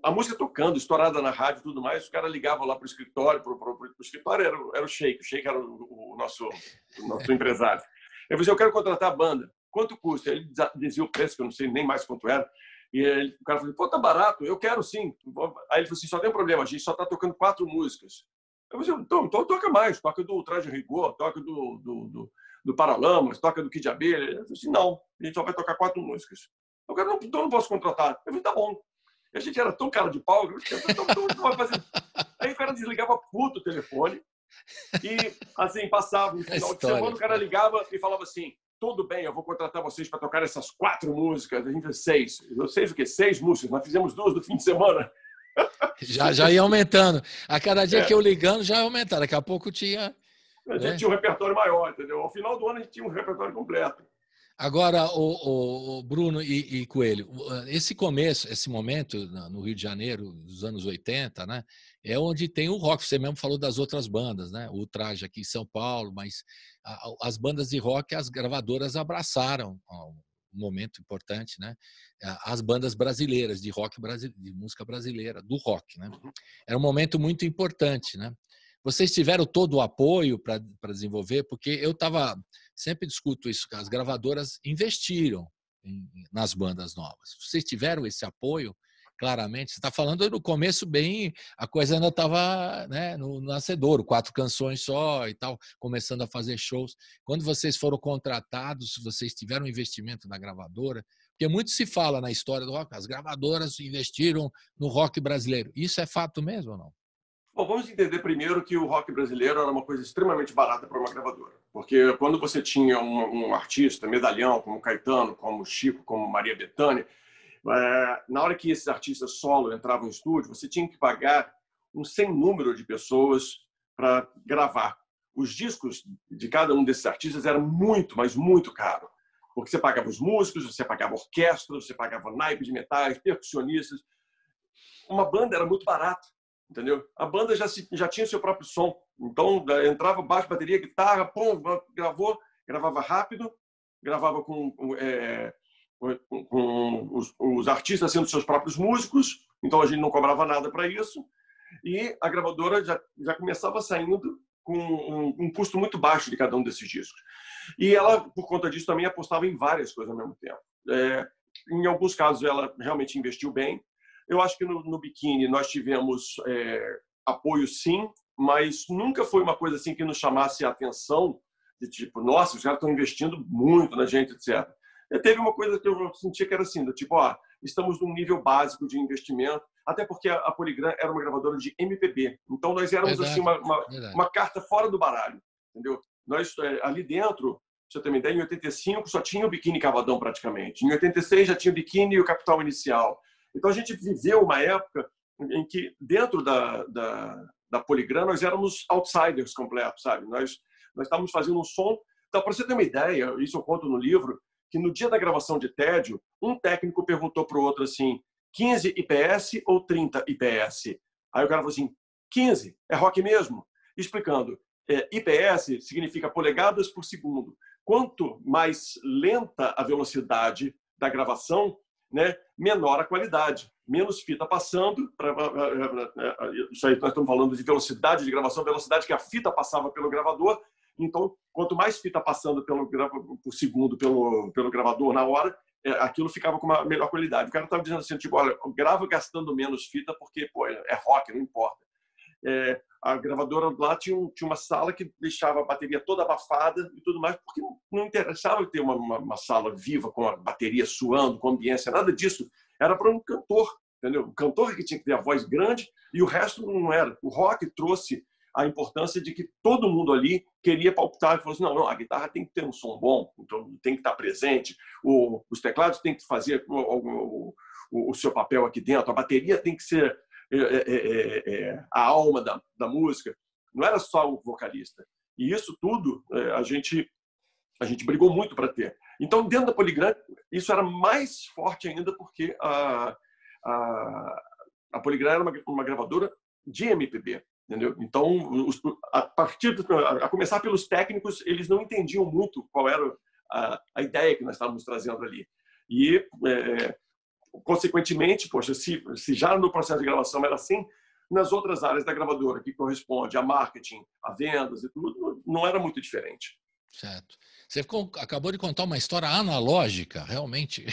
Speaker 4: a música tocando, estourada na rádio e tudo mais, os caras ligavam lá para o escritório, o escritório era o Sheik era o nosso empresário. Eu falei assim, eu quero contratar a banda, quanto custa? Ele dizia o preço, que eu não sei nem mais quanto era, e o cara falou, tá barato, eu quero sim. Aí ele falou assim, só tem um problema, a gente só está tocando 4 músicas. Eu falei assim, então toca mais, toca do Traje Rigor, toca do Paralamas, toca do Kid Abelha. Ele falou assim, não, a gente só vai tocar 4 músicas. Eu falei, então eu não posso contratar. Eu falei, tá bom. E a gente era tão cara de pau, então não vai fazer. Aí o cara desligava puto o telefone e, assim, passava no final de semana, o cara ligava e falava assim, tudo bem, eu vou contratar vocês para tocar essas 4 músicas. A gente fez 6. 6 o quê? 6 músicas. Nós fizemos 2 no fim de semana.
Speaker 2: Já ia aumentando. A cada dia que eu ligando, já ia aumentando. Daqui a pouco tinha...
Speaker 4: A gente tinha um repertório maior, entendeu? Ao final do ano, a gente tinha um repertório completo.
Speaker 2: Agora, o Bruno e Coelho, esse começo, esse momento no Rio de Janeiro, dos anos 80, né, é onde tem o rock. Você mesmo falou das outras bandas, né? O Traje aqui em São Paulo, mas as bandas de rock, as gravadoras abraçaram um momento importante, né? As bandas brasileiras de rock, de música brasileira, do rock, né? Era um momento muito importante, né? Vocês tiveram todo o apoio para desenvolver? Porque eu sempre discuto isso, que as gravadoras investiram nas bandas novas. Vocês tiveram esse apoio, claramente? Você está falando no começo bem, a coisa ainda estava, né, no nascedouro, 4 canções só e tal, começando a fazer shows. Quando vocês foram contratados, vocês tiveram investimento na gravadora? Porque muito se fala na história do rock, as gravadoras investiram no rock brasileiro. Isso é fato mesmo ou não?
Speaker 4: Bom, vamos entender primeiro que o rock brasileiro era uma coisa extremamente barata para uma gravadora. Porque quando você tinha um artista, medalhão, como Caetano, como Chico, como Maria Bethânia, na hora que esses artistas solo entravam em estúdio, você tinha que pagar um sem número de pessoas para gravar. Os discos de cada um desses artistas eram muito, mas muito caros. Porque você pagava os músicos, você pagava orquestra, você pagava naipe de metais, percussionistas. Uma banda era muito barata. Entendeu? A banda já tinha seu próprio som. Então, entrava baixo, bateria, guitarra, pum, gravava rápido, gravava com os artistas sendo seus próprios músicos, então a gente não cobrava nada para isso. E a gravadora já começava saindo com um custo muito baixo de cada um desses discos. E ela, por conta disso, também apostava em várias coisas ao mesmo tempo. Em alguns casos, ela realmente investiu bem. Eu acho que no Biquíni nós tivemos apoio, sim, mas nunca foi uma coisa assim que nos chamasse a atenção, de tipo, nossa, os caras estão investindo muito na gente, etc. Teve uma coisa que eu sentia que era assim, do tipo, estamos num nível básico de investimento, até porque a Polygram era uma gravadora de MPB, então nós éramos assim uma carta fora do baralho, entendeu? Nós, ali dentro, pra você ter uma ideia, em 85 só tinha o Biquíni Cavadão praticamente, em 86 já tinha o Biquíni e o Capital Inicial. Então, a gente viveu uma época em que, dentro da Polygram, nós éramos outsiders completos, sabe? Nós estávamos fazendo um som. Então, para você ter uma ideia, isso eu conto no livro, que no dia da gravação de Tédio, um técnico perguntou para o outro assim, 15 IPS ou 30 IPS? Aí o cara falou assim, 15, é rock mesmo? Explicando, IPS significa polegadas por segundo. Quanto mais lenta a velocidade da gravação, né, menor a qualidade, menos fita passando. Isso aí nós estamos falando de velocidade de gravação, velocidade que a fita passava pelo gravador. Então, quanto mais fita passando por segundo pelo gravador na hora, aquilo ficava com uma melhor qualidade. O cara estava dizendo assim, tipo, olha, grava gastando menos fita porque pô, é rock, não importa. A gravadora lá tinha uma sala que deixava a bateria toda abafada e tudo mais, porque não interessava ter uma sala viva com a bateria suando, com ambiência, nada disso. Era para um cantor, entendeu? O cantor que tinha que ter a voz grande e o resto não era. O rock trouxe a importância de que todo mundo ali queria palpitar e falou assim, não, a guitarra tem que ter um som bom, então tem que estar presente, os teclados têm que fazer o seu papel aqui dentro, a bateria tem que ser a alma da música, não era só o vocalista. E isso tudo a gente brigou muito para ter. Então, dentro da Polygram, isso era mais forte ainda porque a Polygram era uma gravadora de MPB. Entendeu? Então, a começar pelos técnicos, eles não entendiam muito qual era a ideia que nós estávamos trazendo ali. E, consequentemente, poxa, se já no processo de gravação era assim, nas outras áreas da gravadora, que corresponde a marketing, a vendas e tudo, não era muito diferente.
Speaker 2: Certo. Você acabou de contar uma história analógica, realmente.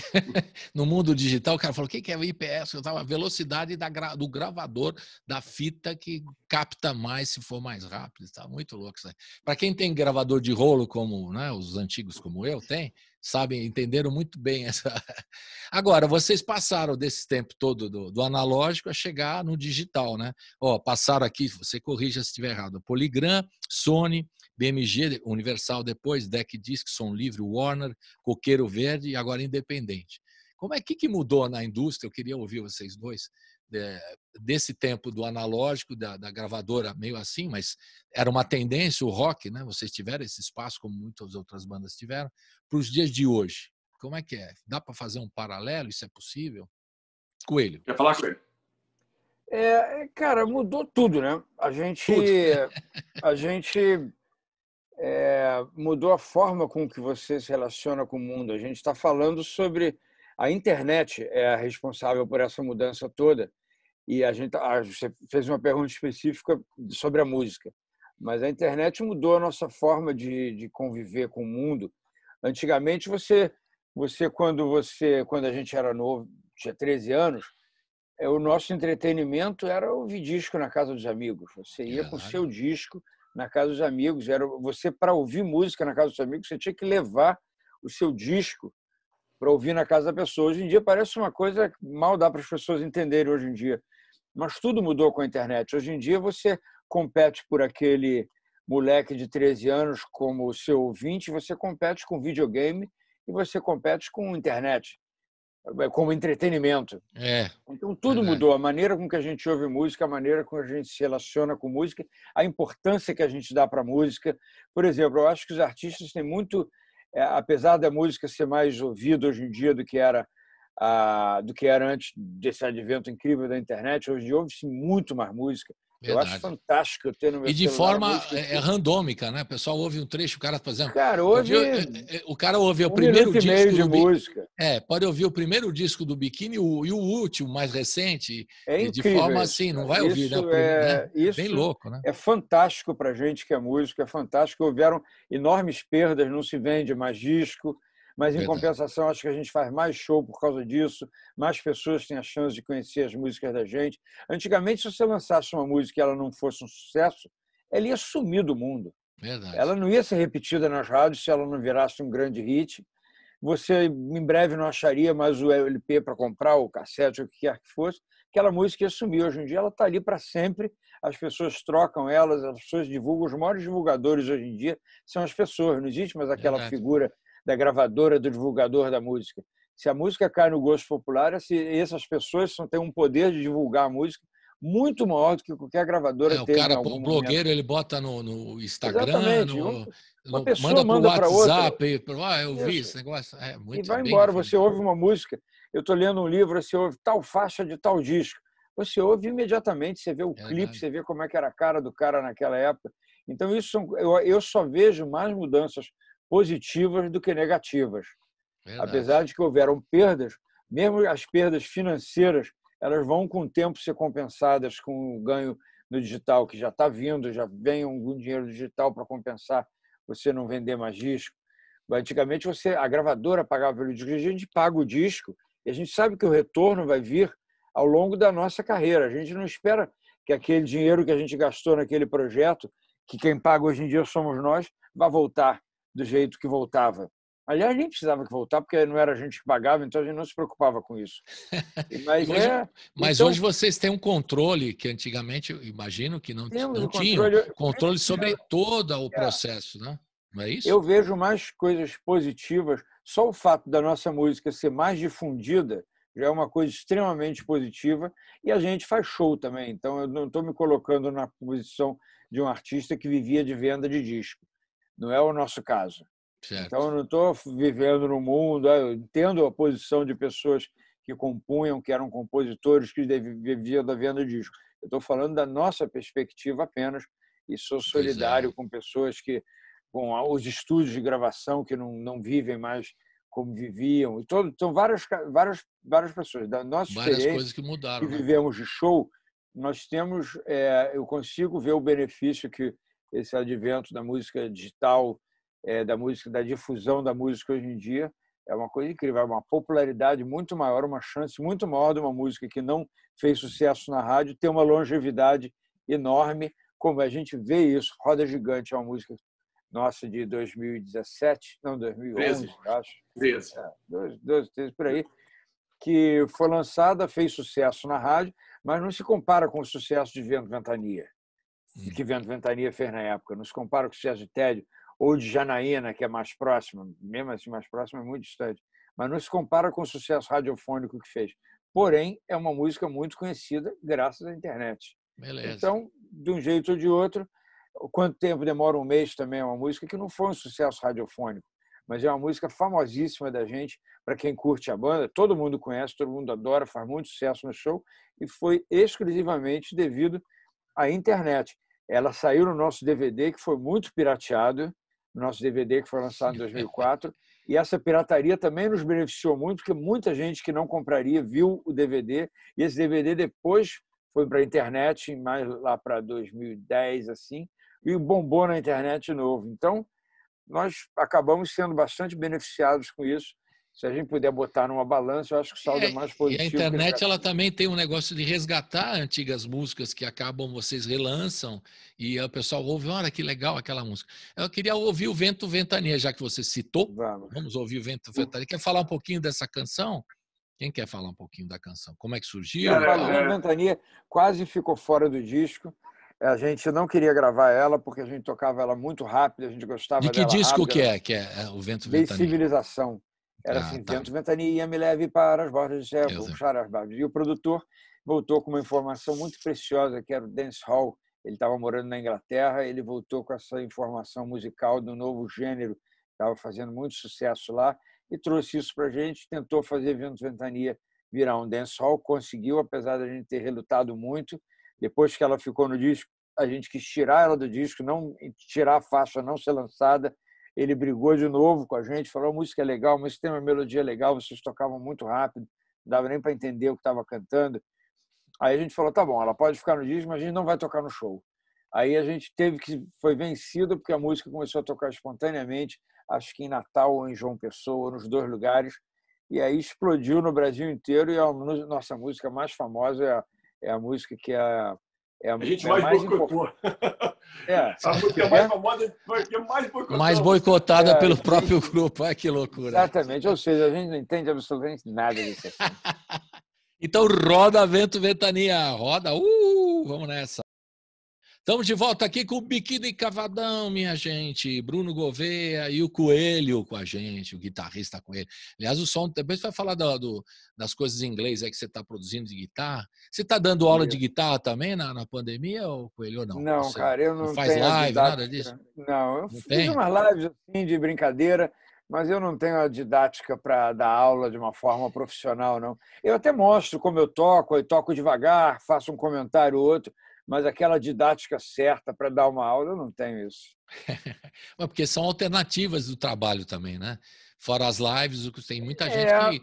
Speaker 2: No mundo digital, o cara falou, o que é o IPS? Eu tava a velocidade do gravador, da fita que capta mais se for mais rápido. Está muito louco isso aí. Para quem tem gravador de rolo, como, né, os antigos como eu tem, sabem, entenderam muito bem essa... Agora, vocês passaram desse tempo todo do analógico a chegar no digital, né? Passaram aqui, você corrija se estiver errado, Polygram, Sony, BMG, Universal depois, Deck Disc, Som Livre, Warner, Coqueiro Verde e agora Independente. Como é que mudou na indústria? Eu queria ouvir vocês dois desse tempo do analógico, da gravadora meio assim, mas era uma tendência o rock, né? Vocês tiveram esse espaço como muitas outras bandas tiveram, para os dias de hoje. Como é que é? Dá para fazer um paralelo? Isso é possível? Coelho.
Speaker 4: Quer falar, Coelho?
Speaker 3: Cara, mudou tudo, né?
Speaker 2: Tudo.
Speaker 3: A gente mudou a forma com que você se relaciona com o mundo. A gente está falando sobre a internet é a responsável por essa mudança toda. E você fez uma pergunta específica sobre a música, mas a internet mudou a nossa forma de conviver com o mundo. Antigamente, quando a gente era novo, tinha 13 anos, o nosso entretenimento era ouvir disco na casa dos amigos. Você ia com o seu disco na casa dos amigos. Para ouvir música na casa dos amigos, você tinha que levar o seu disco para ouvir na casa da pessoa. Hoje em dia parece uma coisa que mal dá para as pessoas entenderem hoje em dia. Mas tudo mudou com a internet. Hoje em dia você compete por aquele moleque de 13 anos como o seu ouvinte, você compete com videogame e você compete com internet, como entretenimento. Então tudo mudou. A maneira com que a gente ouve música, a maneira com que a gente se relaciona com música, a importância que a gente dá para a música. Por exemplo, eu acho que os artistas têm muito... apesar da música ser mais ouvida hoje em dia do que era antes desse advento incrível da internet, hoje em dia ouve-se muito mais música.
Speaker 2: Verdade.
Speaker 3: Eu acho fantástico eu ter no meu
Speaker 2: celular. E de forma randômica, né? O pessoal ouve um trecho, o cara fazendo.
Speaker 3: Cara, hoje
Speaker 2: o cara ouve o primeiro disco
Speaker 3: meio de música.
Speaker 2: Pode ouvir o primeiro disco do Biquíni e o último, mais recente.
Speaker 3: É incrível.
Speaker 2: De forma assim, não vai ouvir, né?
Speaker 3: Isso
Speaker 2: bem louco, né?
Speaker 3: É fantástico para a gente que é músico, é fantástico. Houveram enormes perdas, não se vende mais disco. Mas, em compensação, acho que a gente faz mais show por causa disso, mais pessoas têm a chance de conhecer as músicas da gente. Antigamente, se você lançasse uma música e ela não fosse um sucesso, ela ia sumir do mundo.
Speaker 2: Verdade.
Speaker 3: Ela não ia ser repetida nas rádios se ela não virasse um grande hit. Você, em breve, não acharia mais o LP para comprar, o cassete, o que quer que fosse. Aquela música ia sumir. Hoje em dia, ela está ali para sempre. As pessoas trocam elas, as pessoas divulgam. Os maiores divulgadores hoje em dia são as pessoas. Não existe mais aquela figura da gravadora, do divulgador da música. Se a música cai no gosto popular, essas pessoas têm um poder de divulgar a música muito maior do que qualquer gravadora teve.
Speaker 2: O blogueiro, ele bota no Instagram,
Speaker 3: uma pessoa manda para outra.
Speaker 2: Eu vi esse negócio.
Speaker 3: E vai embora. Você ouve uma música, eu estou lendo um livro, você ouve tal faixa de tal disco. Você ouve imediatamente, você vê o clipe, você vê como é que era a cara do cara naquela época. Então, eu só vejo mais mudanças positivas do que negativas. Verdade. Apesar de que houveram perdas, mesmo as perdas financeiras, elas vão com o tempo ser compensadas com o ganho no digital, que já está vindo, já vem algum dinheiro digital para compensar você não vender mais disco. Antigamente, a gravadora pagava pelo disco, a gente paga o disco e a gente sabe que o retorno vai vir ao longo da nossa carreira. A gente não espera que aquele dinheiro que a gente gastou naquele projeto, que quem paga hoje em dia somos nós, vá voltar do jeito que voltava. Aliás, nem precisava que voltar, porque não era a gente que pagava, então a gente não se preocupava com isso.
Speaker 2: Mas hoje vocês têm um controle que antigamente, eu imagino que não tinham. Controle sobre todo o processo, né? Não é isso?
Speaker 3: Eu vejo mais coisas positivas. Só o fato da nossa música ser mais difundida já é uma coisa extremamente positiva, e a gente faz show também. Então, eu não estou me colocando na posição de um artista que vivia de venda de disco. Não é o nosso caso.
Speaker 2: Certo.
Speaker 3: Então, eu não estou vivendo no mundo. Eu entendo a posição de pessoas que compunham, que eram compositores, que viviam da venda de disco. Eu estou falando da nossa perspectiva apenas, e sou solidário com pessoas com os estúdios de gravação que não vivem mais como viviam. Então, várias pessoas. Da nossa
Speaker 2: várias coisas que mudaram.
Speaker 3: Que vivemos de show, nós temos... eu consigo ver o benefício que esse advento da música digital, da difusão da música hoje em dia, é uma coisa incrível, é uma popularidade muito maior, uma chance muito maior de uma música que não fez sucesso na rádio ter uma longevidade enorme, como a gente vê isso. Roda Gigante é uma música nossa de 2017, não, 2011, 13, acho.
Speaker 4: 13.
Speaker 3: 12, 13, por aí, que foi lançada, fez sucesso na rádio, mas não se compara com o sucesso de Vento Ventania, que Vento Ventania fez na época. Não se compara com o sucesso de Tédio ou de Janaína, que é mais próxima. Mesmo assim, mais próxima é muito distante. mas não se compara com o sucesso radiofônico que fez. Porém, é uma música muito conhecida graças à internet.
Speaker 2: Beleza.
Speaker 3: Então, de um jeito ou de outro, quanto tempo demora um mês também é uma música que não foi um sucesso radiofônico, mas é uma música famosíssima da gente, para quem curte a banda, todo mundo conhece, todo mundo adora, faz muito sucesso no show, e foi exclusivamente devido à internet. Ela saiu no nosso DVD, que foi muito pirateado, no nosso DVD que foi lançado em 2004, e essa pirataria também nos beneficiou muito, porque muita gente que não compraria viu o DVD, e esse DVD depois foi para a internet, mais lá para 2010, assim, e bombou na internet de novo. Então, nós acabamos sendo bastante beneficiados com isso. Se a gente puder botar numa balança, eu acho que o saldo é mais positivo.
Speaker 2: E a internet ela também tem um negócio de resgatar antigas músicas que acabam, vocês relançam, e o pessoal ouve, olha que legal aquela música. Eu queria ouvir o Vento Ventania, já que você citou. Vamos ouvir o Vento Ventania. Quer falar um pouquinho dessa canção? Quem quer falar um pouquinho da canção? Como é que surgiu?
Speaker 3: O Vento Ventania quase ficou fora do disco. A gente não queria gravar ela porque a gente tocava ela muito rápido, a gente gostava dela.
Speaker 2: De que disco
Speaker 3: rápido,
Speaker 2: que é o Vento Ventania?
Speaker 3: Civilização. Era assim,
Speaker 2: tá.
Speaker 3: Vento Ventania, me leve para as bordas do céu, vou puxar as barbas. E o produtor voltou com uma informação muito preciosa, que era o dance hall. Ele estava morando na Inglaterra, ele voltou com essa informação musical do novo gênero, estava fazendo muito sucesso lá, e trouxe isso para a gente, tentou fazer Vento Ventania virar um dance hall, conseguiu, apesar da gente ter relutado muito. Depois que ela ficou no disco, a gente quis tirar ela do disco, não tirar a faixa, não ser lançada. Ele brigou de novo com a gente, falou: a música é legal, mas tem uma melodia legal, vocês tocavam muito rápido, não dava nem para entender o que estava cantando. Aí a gente falou: tá bom, ela pode ficar no disco, mas a gente não vai tocar no show. Aí a gente foi vencido, porque a música começou a tocar espontaneamente, acho que em Natal ou em João Pessoa, nos dois lugares, e aí explodiu no Brasil inteiro, e a nossa música mais famosa é a música que a
Speaker 4: gente mais boicotou. A música mais famosa foi a mais boicotada.
Speaker 2: Mais boicotada pelo próprio grupo. Olha que loucura.
Speaker 3: Exatamente. Ou seja, a gente não entende absolutamente nada disso.
Speaker 2: Então roda Vento Ventania. Roda. Vamos nessa. Estamos de volta aqui com o Biquíni Cavadão, minha gente. Bruno Gouveia e o Coelho com a gente, o guitarrista Coelho. Aliás, o som, depois você vai falar das coisas em inglês aí que você está produzindo de guitarra. Você está dando aula de guitarra também na pandemia, ou Coelho, ou não?
Speaker 3: Não,
Speaker 2: você
Speaker 3: cara, eu não
Speaker 2: faz
Speaker 3: tenho
Speaker 2: live, nada disso?
Speaker 3: Não, eu fiz umas lives assim de brincadeira, mas eu não tenho a didática para dar aula de uma forma profissional, não. Eu até mostro como eu toco devagar, faço um comentário ou outro, mas aquela didática certa para dar uma aula, eu não tenho isso.
Speaker 2: Porque são alternativas do trabalho também, né? Fora as lives, tem muita gente que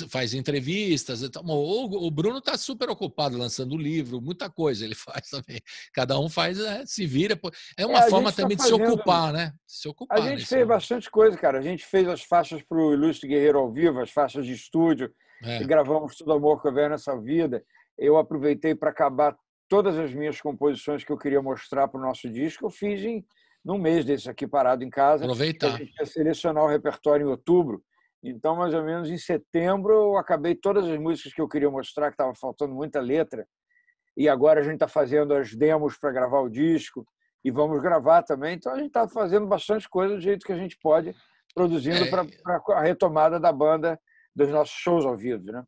Speaker 2: faz entrevistas. O Bruno está super ocupado lançando livro, muita coisa ele faz também. Cada um faz, se vira. É uma forma também de se ocupar, né? Se ocupar,
Speaker 3: a gente fez bastante coisa, cara. A gente fez as faixas para o Ilustre Guerreiro ao vivo, as faixas de estúdio, e gravamos Todo Amor que Houver Nessa Vida. Eu aproveitei para acabar todas as minhas composições que eu queria mostrar para o nosso disco, eu fiz num mês desse aqui parado em casa.
Speaker 2: Aproveitar.
Speaker 3: A gente ia selecionar o repertório em outubro. Então, mais ou menos em setembro, eu acabei todas as músicas que eu queria mostrar, que estava faltando muita letra. E agora a gente está fazendo as demos para gravar o disco e vamos gravar também. Então, a gente está fazendo bastante coisa do jeito que a gente pode, produzindo para a retomada da banda, dos nossos shows ao vivo, né?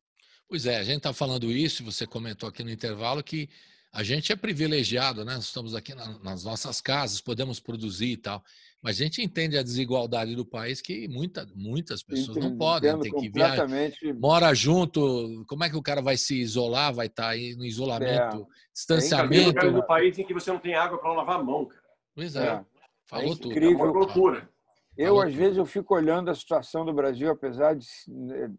Speaker 2: Pois é, a gente está falando isso, você comentou aqui no intervalo que a gente é privilegiado, né? Estamos aqui nas nossas casas, podemos produzir e tal, mas a gente entende a desigualdade do país que muitas pessoas não podem, tem que viajar, mora junto, como é que o cara vai se isolar, vai estar aí no isolamento, distanciamento.
Speaker 4: É um país em que você não tem água para lavar a mão, cara.
Speaker 2: Pois é, falou tudo.
Speaker 3: Incrível.
Speaker 4: É uma loucura.
Speaker 3: Às vezes, eu fico olhando a situação do Brasil, apesar de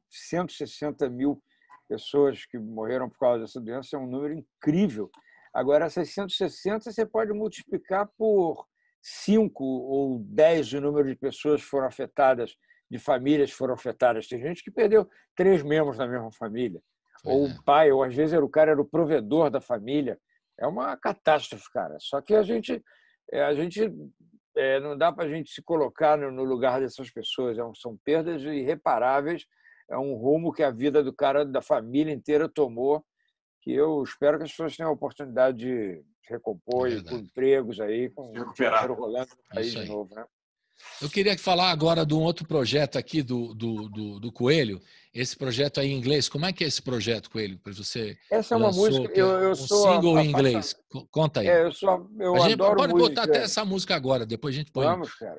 Speaker 3: 160 mil pessoas que morreram por causa dessa doença, é um número incrível. Agora, essas 160 você pode multiplicar por 5 ou 10 o número de pessoas que foram afetadas, de famílias que foram afetadas. Tem gente que perdeu 3 membros da mesma família. Ou o pai, ou às vezes o cara era o provedor da família. É uma catástrofe, cara. Só que a gente não dá para a gente se colocar no lugar dessas pessoas. São perdas irreparáveis. É um rumo que a vida do cara, da família inteira tomou, que eu espero que as pessoas tenham a oportunidade de recompor com empregos aí, com dinheiro rolando no país de novo, né?
Speaker 2: Eu queria falar agora de um outro projeto aqui do Coelho. Esse projeto aí em inglês. Como é que é esse projeto, Coelho? Para você.
Speaker 3: Essa é uma música. Eu sou
Speaker 2: single em inglês. Conta aí.
Speaker 3: Eu
Speaker 2: a gente
Speaker 3: adoro
Speaker 2: pode
Speaker 3: música.
Speaker 2: botar até essa música agora. Depois a gente põe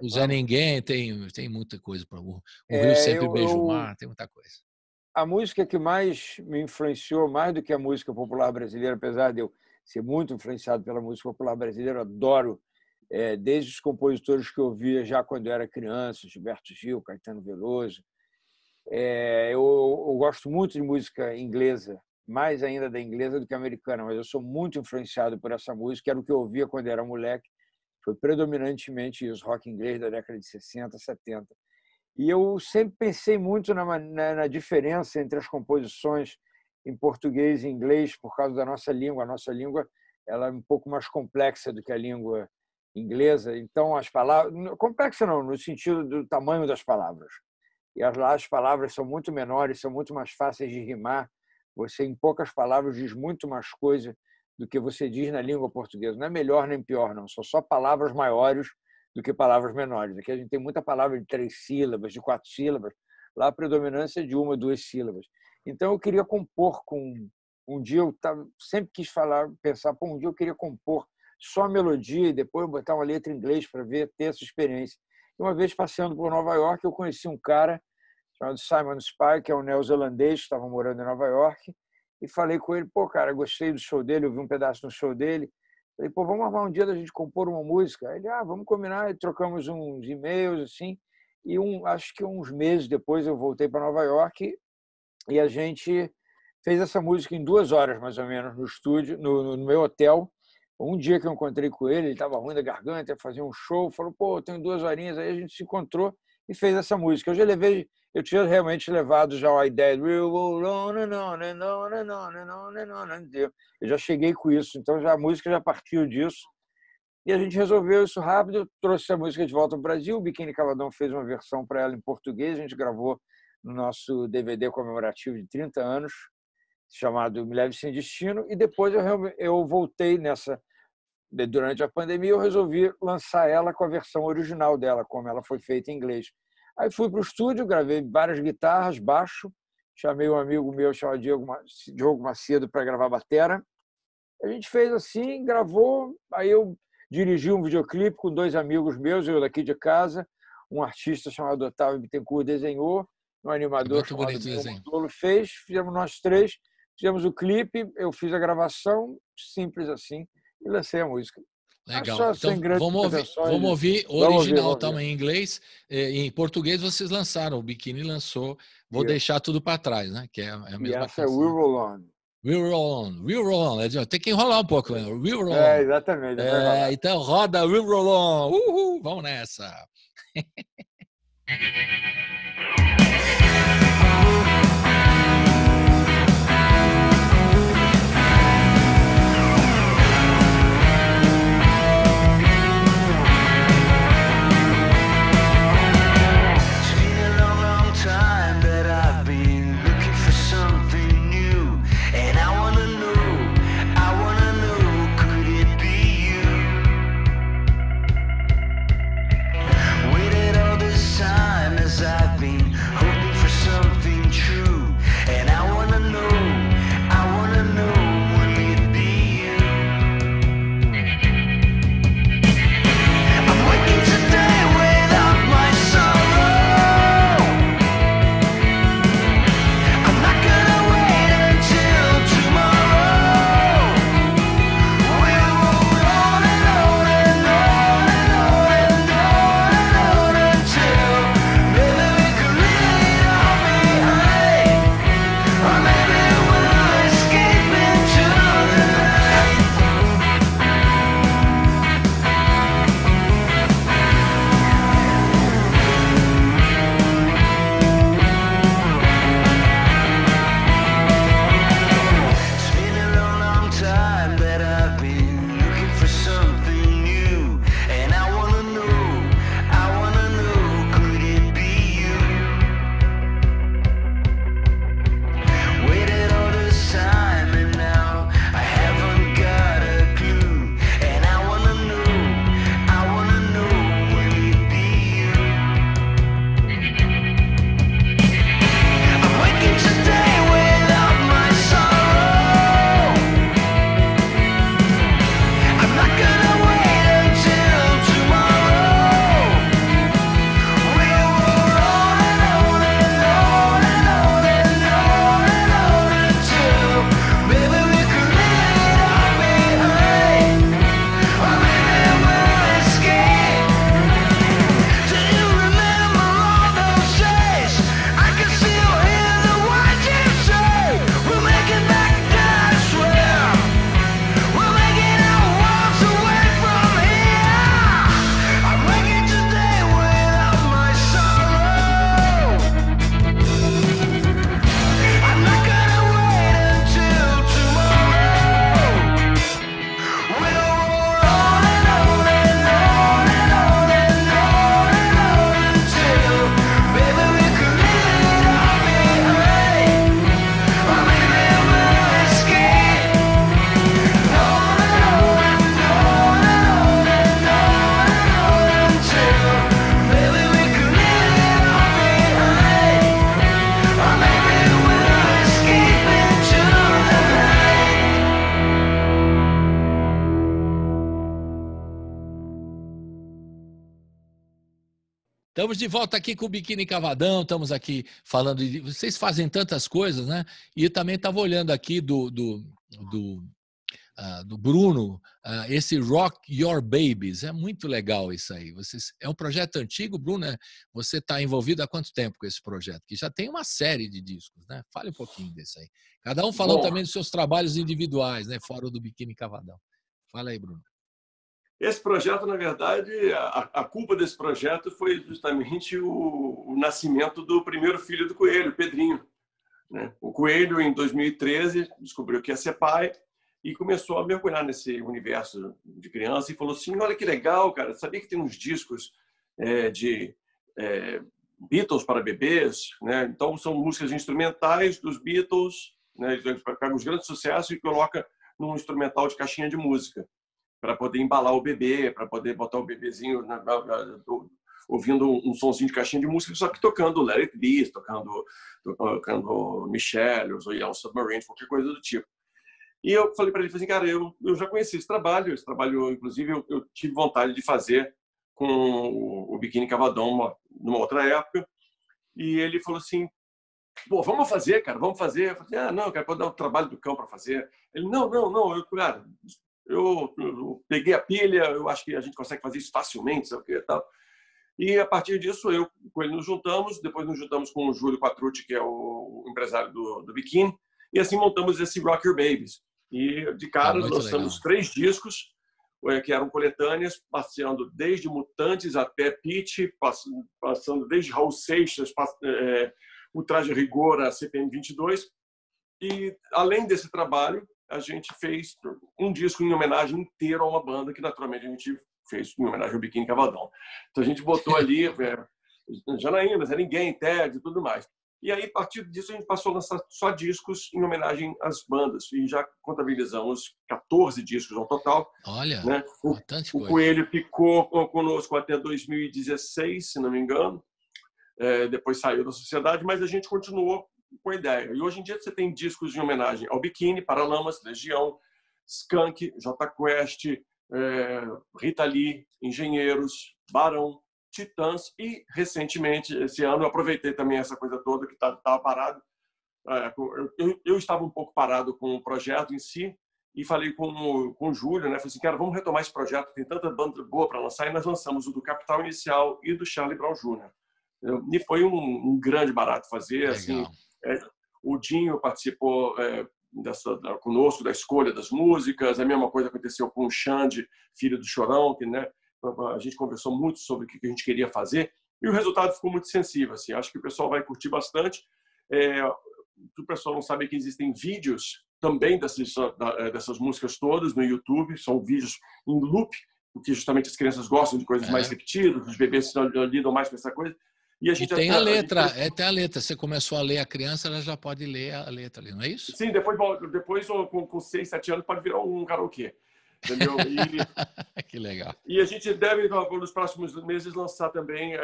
Speaker 2: o Zé Ninguém. Tem muita coisa para o Rio Sempre Beija o Mar. Tem muita coisa.
Speaker 3: A música que mais me influenciou, mais do que a música popular brasileira, apesar de eu ser muito influenciado pela música popular brasileira, eu adoro, desde os compositores que eu ouvia já quando eu era criança, Gilberto Gil, Caetano Veloso. Eu gosto muito de música inglesa, mais ainda da inglesa do que americana, mas eu sou muito influenciado por essa música, era o que eu ouvia quando eu era moleque, foi predominantemente os rock inglês da década de 60, 70. E eu sempre pensei muito na diferença entre as composições em português e inglês por causa da nossa língua. A nossa língua ela é um pouco mais complexa do que a língua inglesa. Então, as palavras... Complexa não, no sentido do tamanho das palavras. E as palavras são muito menores, são muito mais fáceis de rimar. Você, em poucas palavras, diz muito mais coisa do que você diz na língua portuguesa. Não é melhor nem pior, não. São só palavras maiores do que palavras menores. Aqui a gente tem muita palavra de 3 sílabas, de 4 sílabas. Lá a predominância é de 1 ou 2 sílabas. Então eu queria compor com... Um dia eu sempre quis pensar, um dia eu queria compor só a melodia e depois botar uma letra em inglês para ter essa experiência. E uma vez passeando por Nova York, eu conheci um cara chamado Simon Spike, que é um neozelandês, que estava morando em Nova York, e falei com ele, cara, gostei do show dele, eu vi um pedaço do show dele. Falei, vamos armar um dia da gente compor uma música. Aí ele, vamos combinar. E trocamos uns e-mails, assim. E acho que uns meses depois eu voltei para Nova York e a gente fez essa música em 2 horas, mais ou menos, no estúdio, no meu hotel. Um dia que eu encontrei com ele estava ruim da garganta, ia fazer um show. Falou, tenho 2 horinhas. Aí a gente se encontrou e fez essa música. Eu tinha realmente levado já a ideia do eu já cheguei com isso, então a música já partiu disso. E a gente resolveu isso rápido, trouxe a música de volta ao Brasil, o Biquíni Cavadão fez uma versão para ela em português, a gente gravou no nosso DVD comemorativo de 30 anos, chamado Me Leve Sem Destino, e depois eu voltei durante a pandemia, eu resolvi lançar ela com a versão original dela, como ela foi feita em inglês. Aí fui para o estúdio, gravei várias guitarras, baixo, chamei um amigo meu chamado Diogo Macedo para gravar batera. A gente fez assim, gravou, aí eu dirigi um videoclipe com 2 amigos meus, eu daqui de casa, um artista chamado Otávio Bittencourt desenhou, um animador chamado Dolo fez, fizemos nós 3, fizemos o clipe, eu fiz a gravação, simples assim, e lancei a música.
Speaker 2: Legal. Então, vamos ouvir o original também em inglês. Em português vocês lançaram, o Biquíni lançou. Vou deixar tudo para trás, né? Que é a mesma
Speaker 3: e essa é We Roll On.
Speaker 2: We Roll On. We Roll On. Tem que enrolar um pouco, né? We Roll On.
Speaker 3: Exatamente.
Speaker 2: Então roda We Roll On. Uhul, vamos nessa.
Speaker 6: Waited all this time as I
Speaker 2: Estamos de volta aqui com o Biquíni Cavadão, estamos aqui falando de... Vocês fazem tantas coisas, né? E eu também estava olhando aqui do Bruno, esse Rock Your Babies. É muito legal isso aí. É um projeto antigo, Bruno? Você está envolvido há quanto tempo com esse projeto? Que já tem uma série de discos, né? Fale um pouquinho desse aí. Cada um falando também dos seus trabalhos individuais, né? Fora o do Biquíni Cavadão. Fala aí, Bruno.
Speaker 4: Esse projeto, na verdade, a culpa desse projeto foi justamente o nascimento do primeiro filho do Coelho, Pedrinho, né? O Coelho, em 2013, descobriu que ia ser pai e começou a mergulhar nesse universo de criança e falou assim, olha que legal, cara, sabia que tem uns discos de Beatles para bebês, né? Então são músicas instrumentais dos Beatles, né? Ele pega os grandes sucessos e coloca num instrumental de caixinha de música, para poder embalar o bebê, para poder botar o bebezinho ouvindo um sonzinho de caixinha de música, só que tocando Let It Be, tocando Michelle, ou Yellow Submarine, qualquer coisa do tipo. E eu falei para ele, assim, cara, eu já conheci esse trabalho, inclusive, eu tive vontade de fazer com o Biquíni Cavadão numa outra época, e ele falou assim, pô, vamos fazer, cara, vamos fazer. Eu falei, não, cara, pode dar o trabalho do cão para fazer. Ele, não, cara, eu peguei a pilha, eu acho que a gente consegue fazer isso facilmente, sabe o que e tal. E a partir disso, eu com ele nos juntamos, depois nos juntamos com o Júlio Quatrucci, que é o empresário do Biquíni, e assim montamos esse Rock Your Babies. E de cara lançamos 3 discos, que eram coletâneas, passeando desde Mutantes até Pitty, passando desde Raul Seixas, o Traje a Rigor a CPM 22. E além desse trabalho, a gente fez um disco em homenagem inteiro a uma banda que, naturalmente, a gente fez em homenagem ao Biquíni Cavadão. Então, a gente botou ali Janaína, Zé Ninguém, Ted e tudo mais. E aí, a partir disso, a gente passou a lançar só discos em homenagem às bandas. E já contabilizamos 14 discos ao total.
Speaker 2: Olha,
Speaker 4: né?
Speaker 2: bastante coisa.
Speaker 4: O Coelho ficou conosco até 2016, se não me engano. Depois saiu da sociedade, mas a gente continuou com a ideia. E hoje em dia você tem discos em homenagem ao Biquíni, Paralamas, Legião, Skank, Jota Quest, Rita Lee, Engenheiros, Barão, Titãs e, recentemente, esse ano, eu aproveitei também essa coisa toda que estava parado. Eu estava um pouco parado com o projeto em si e falei com o Júlio, né? Falei assim, cara, vamos retomar esse projeto, tem tanta banda boa para lançar, e nós lançamos o do Capital Inicial e do Charlie Brown Jr. E foi um grande barato fazer. Assim, o Dinho participou conosco da escolha das músicas, a mesma coisa aconteceu com o Xande, filho do Chorão, que, né, a gente conversou muito sobre o que a gente queria fazer e o resultado ficou muito sensível. Assim, acho que o pessoal vai curtir bastante. O pessoal não sabe que existem vídeos também dessas músicas todas no YouTube, são vídeos em loop, porque justamente as crianças gostam de coisas mais repetidas, os bebês lidam mais com essa coisa. E
Speaker 2: tem a letra, tem a letra. Você começou a ler a criança, ela já pode ler a letra ali, não é isso?
Speaker 4: Sim, depois com 6, 7 anos pode virar um karaokê. Entendeu?
Speaker 2: Que legal.
Speaker 4: E a gente deve, nos próximos meses, lançar também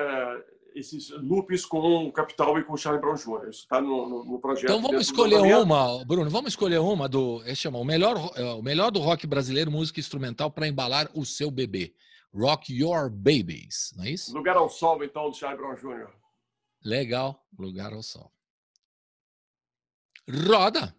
Speaker 4: esses loops com o Capital e com o Charlie Brown Jr. Isso está no projeto.
Speaker 2: Então vamos escolher uma, Bruno, vamos escolher uma chama o melhor do rock brasileiro, música instrumental para embalar o seu bebê. Rock Your Babies, não é isso?
Speaker 4: Lugar ao Sol, então, do Charlie Brown Jr.
Speaker 2: Legal, Lugar ao Sol. Roda!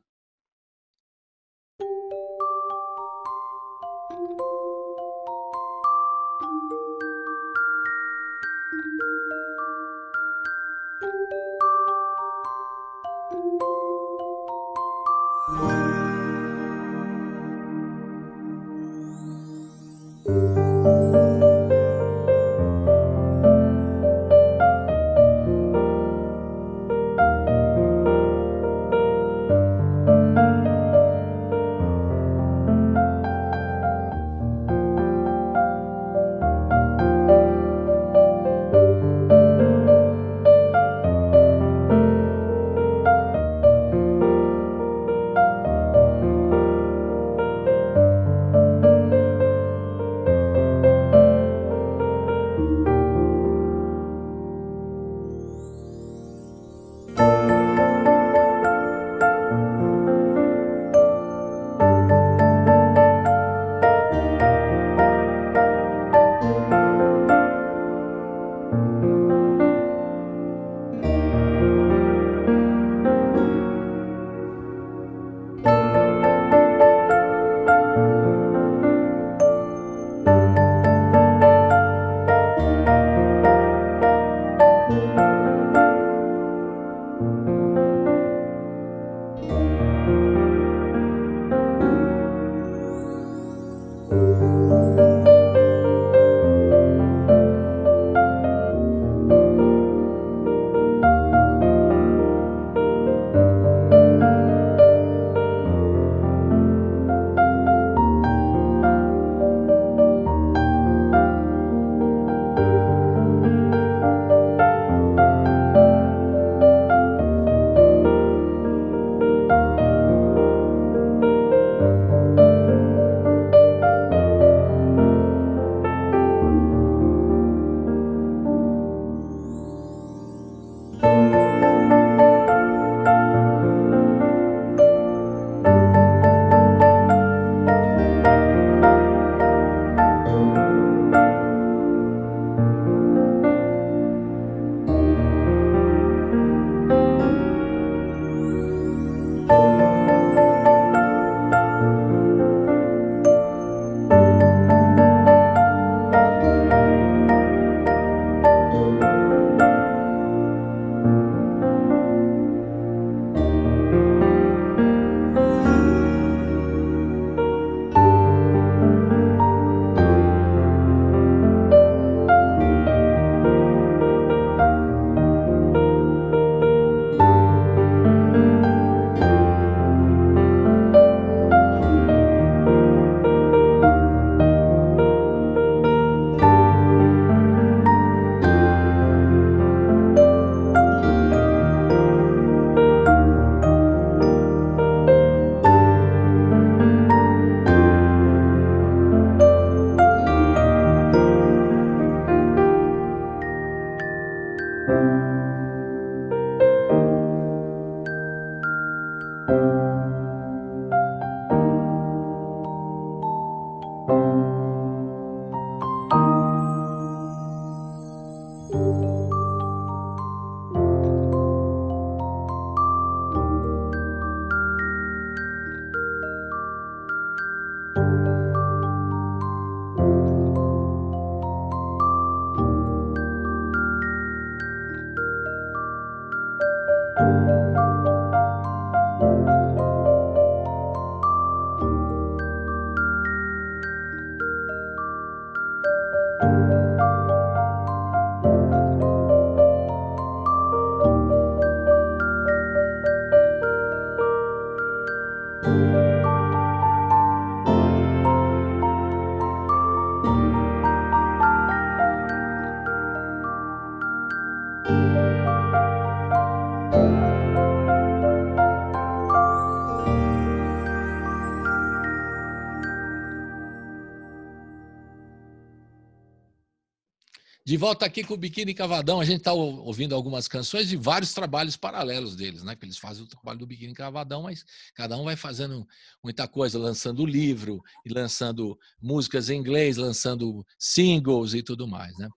Speaker 2: De volta aqui com o Biquíni Cavadão, a gente está ouvindo algumas canções e vários trabalhos paralelos deles, né? Que eles fazem o trabalho do Biquíni Cavadão, mas cada um vai fazendo muita coisa, lançando livro e lançando músicas em inglês, lançando singles e tudo mais, né?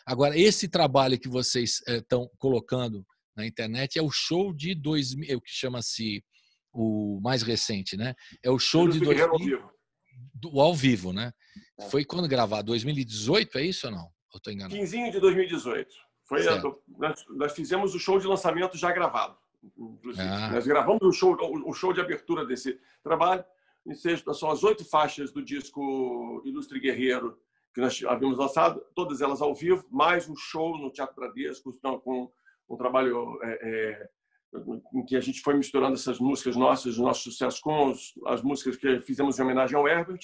Speaker 2: Agora, esse trabalho que vocês estão colocando na internet é o show de 2000, que chama-se o mais recente, né? É o show de 2000 ao vivo, né? Foi quando gravado? 2018, é isso ou não? Eu estou enganado.
Speaker 4: 15 de 2018. Nós fizemos o show de lançamento já gravado, inclusive. Nós gravamos o show de abertura desse trabalho. São as 8 faixas do disco Ilustre Guerreiro que nós havíamos lançado, todas elas ao vivo, mais um show no Teatro Bradesco, com um trabalho em que a gente foi misturando essas músicas nossas, os nossos sucessos, com as músicas que fizemos em homenagem ao Herbert.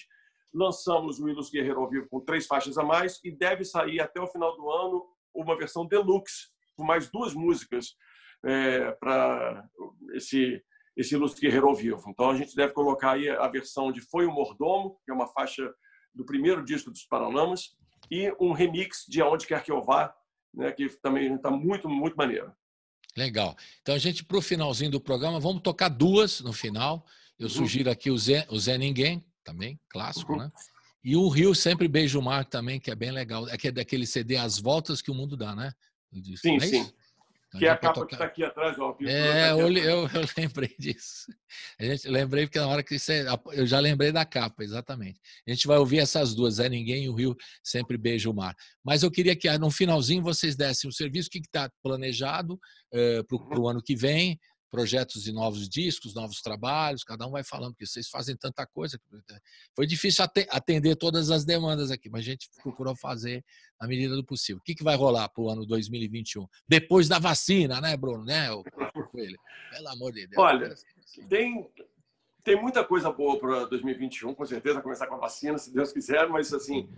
Speaker 4: Lançamos o Ilustre Guerreiro ao vivo com 3 faixas a mais e deve sair até o final do ano uma versão deluxe com mais 2 músicas para esse Ilustre Guerreiro ao vivo. Então a gente deve colocar aí a versão de Foi o Mordomo, que é uma faixa do primeiro disco dos Paralamas, e um remix de Aonde Quer Que Eu Vá, né, que também está muito, muito maneiro.
Speaker 2: Legal. Então a gente, para o finalzinho do programa, vamos tocar 2 no final. Eu sugiro aqui o Zé Ninguém, também, clássico, né? E o Rio Sempre Beija o Mar também, que é bem legal. É daquele CD As Voltas que o Mundo Dá, né?
Speaker 4: Sim, sim. Então, que é a capa que está aqui atrás.
Speaker 2: Eu lembrei disso. Lembrei porque na hora que eu já lembrei da capa, exatamente. A gente vai ouvir essas 2, Zé Ninguém e o Rio Sempre Beija o Mar. Mas eu queria que no finalzinho vocês dessem o serviço, o que está planejado para o ano que vem, projetos de novos discos, novos trabalhos, cada um vai falando, porque vocês fazem tanta coisa. Foi difícil atender todas as demandas aqui, mas a gente procurou fazer na medida do possível. O que vai rolar para o ano 2021? Depois da vacina, né, Bruno? Né, pelo amor de Deus.
Speaker 4: Olha, tem muita coisa boa para 2021, com certeza, começar com a vacina, se Deus quiser, mas assim,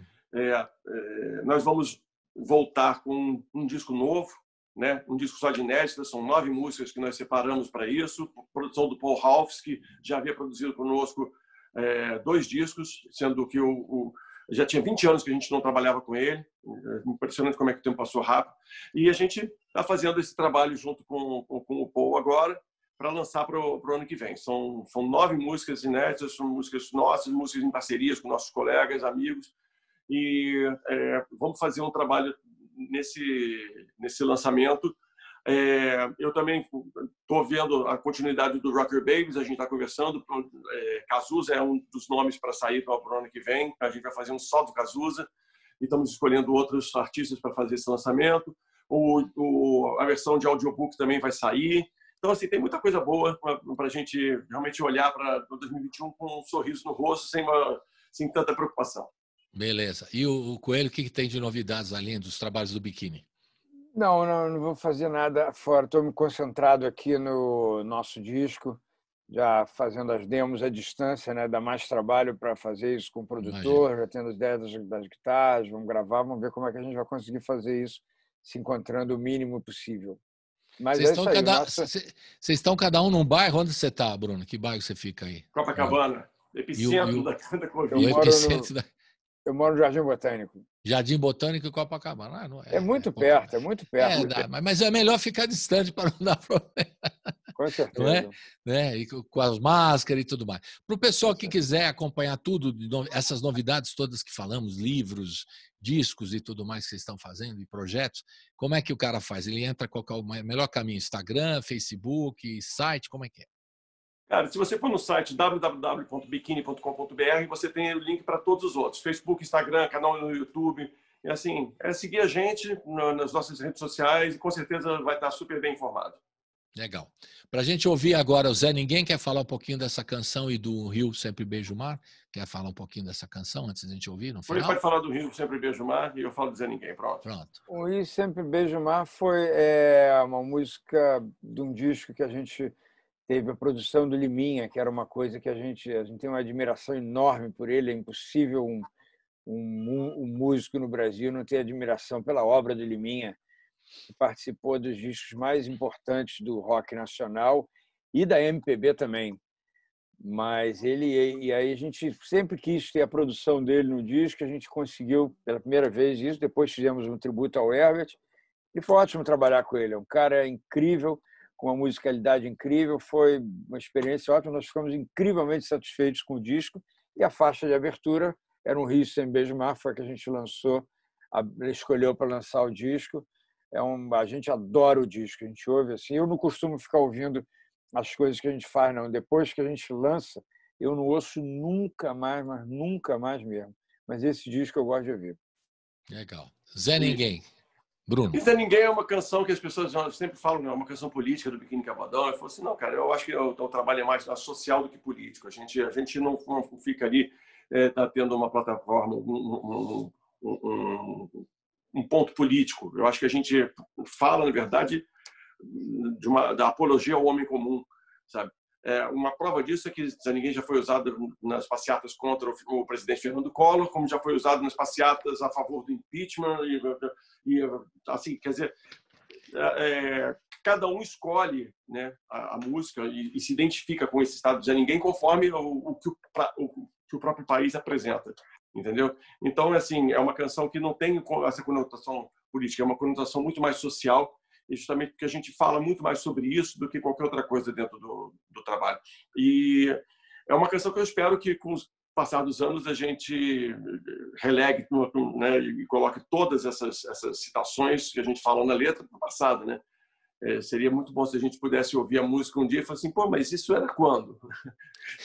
Speaker 4: nós vamos voltar com um disco novo, né? Um disco só de inéditas, são 9 músicas que nós separamos para isso, produção do Paul Halfs, que já havia produzido conosco 2 discos, sendo que já tinha 20 anos que a gente não trabalhava com ele, impressionante como é que o tempo passou rápido, e a gente está fazendo esse trabalho junto com o Paul agora, para lançar para o ano que vem. São 9 músicas inéditas, são músicas nossas, músicas em parcerias com nossos colegas, amigos, e vamos fazer um trabalho nesse lançamento. Eu também estou vendo a continuidade do Rocker Babies, a gente está conversando. Cazuza é um dos nomes para sair para o ano que vem. A gente vai fazer um só do Cazuza e estamos escolhendo outros artistas para fazer esse lançamento. A versão de audiobook também vai sair. Então, assim, tem muita coisa boa para a gente realmente olhar para 2021 com um sorriso no rosto, sem tanta preocupação.
Speaker 2: Beleza. E o Coelho, o que tem de novidades além dos trabalhos do Biquíni?
Speaker 3: Não vou fazer nada fora. Estou me concentrado aqui no nosso disco, já fazendo as demos à distância, né? Dá mais trabalho para fazer isso com o produtor, já tendo as ideias das guitarras, vamos gravar, vamos ver como é que a gente vai conseguir fazer isso, se encontrando o mínimo possível. Mas
Speaker 2: vocês estão cada um num bairro? Onde você está, Bruno? Que bairro você fica aí?
Speaker 4: Copacabana, epicentro da Covid.
Speaker 3: Eu moro no Jardim Botânico.
Speaker 2: Jardim Botânico e Copacabana.
Speaker 3: É muito perto.
Speaker 2: Mas é melhor ficar distante para não dar problema.
Speaker 3: Com certeza.
Speaker 2: Não é? Né? E com as máscaras e tudo mais. Para o pessoal que quiser acompanhar tudo, essas novidades todas que falamos, livros, discos e tudo mais que vocês estão fazendo, e projetos, como é que o cara faz? Ele entra qual é o melhor caminho? Instagram, Facebook, site, como é que é?
Speaker 4: Cara, se você for no site www.biquini.com.br, você tem o link para todos os outros. Facebook, Instagram, canal no YouTube. E assim, seguir a gente nas nossas redes sociais e com certeza vai estar super bem informado.
Speaker 2: Legal. Para a gente ouvir agora o Zé Ninguém, quer falar um pouquinho dessa canção e do Rio Sempre Beija o Mar? Quer falar um pouquinho dessa canção antes da gente ouvir no final?
Speaker 4: Ele pode falar do Rio Sempre Beija o Mar e eu falo do Zé Ninguém. Pronto.
Speaker 3: O Rio Sempre Beija o Mar foi uma música de um disco que a gente teve a produção do Liminha, que era uma coisa que a gente tem uma admiração enorme por ele. É impossível um músico no Brasil não ter admiração pela obra do Liminha, que participou dos discos mais importantes do rock nacional e da MPB também. Mas e aí a gente sempre quis ter a produção dele no disco, a gente conseguiu pela primeira vez isso, depois fizemos um tributo ao Herbert, e foi ótimo trabalhar com ele, é um cara incrível, com uma musicalidade incrível, foi uma experiência ótima, nós ficamos incrivelmente satisfeitos com o disco, e a faixa de abertura era um Rio Sem Beijo Mar, foi a que a gente lançou, ele escolheu para lançar o disco, a gente adora o disco, a gente ouve assim, eu não costumo ficar ouvindo as coisas que a gente faz, não. Depois que a gente lança, eu não ouço nunca mais, mas nunca mais mesmo. Mas esse disco eu gosto de ouvir.
Speaker 2: Legal. Zé Ninguém. Bruno.
Speaker 4: E Zé Ninguém é uma canção que as pessoas sempre falam, é uma canção política do Biquíni Cavadão. Eu falo assim, não, cara, eu acho que o trabalho é mais social do que político. A gente não fica ali tendo uma plataforma, um ponto político. Eu acho que a gente fala, na verdade, da apologia ao homem comum, sabe? Uma prova disso é que Zé Ninguém já foi usado nas passeatas contra o presidente Fernando Collor, como já foi usado nas passeatas a favor do impeachment e assim, quer dizer, cada um escolhe, né, a música e se identifica com esse estado de Zé Ninguém conforme o que o próprio país apresenta, entendeu? Então, assim, é uma canção que não tem essa conotação política, é uma conotação muito mais social, e justamente porque a gente fala muito mais sobre isso do que qualquer outra coisa dentro do trabalho. E é uma canção que eu espero que, com os passar dos anos, a gente relegue, né, e coloque todas essas citações que a gente falou na letra do passado, né? Seria muito bom se a gente pudesse ouvir a música um dia e falar assim, pô, mas isso era quando?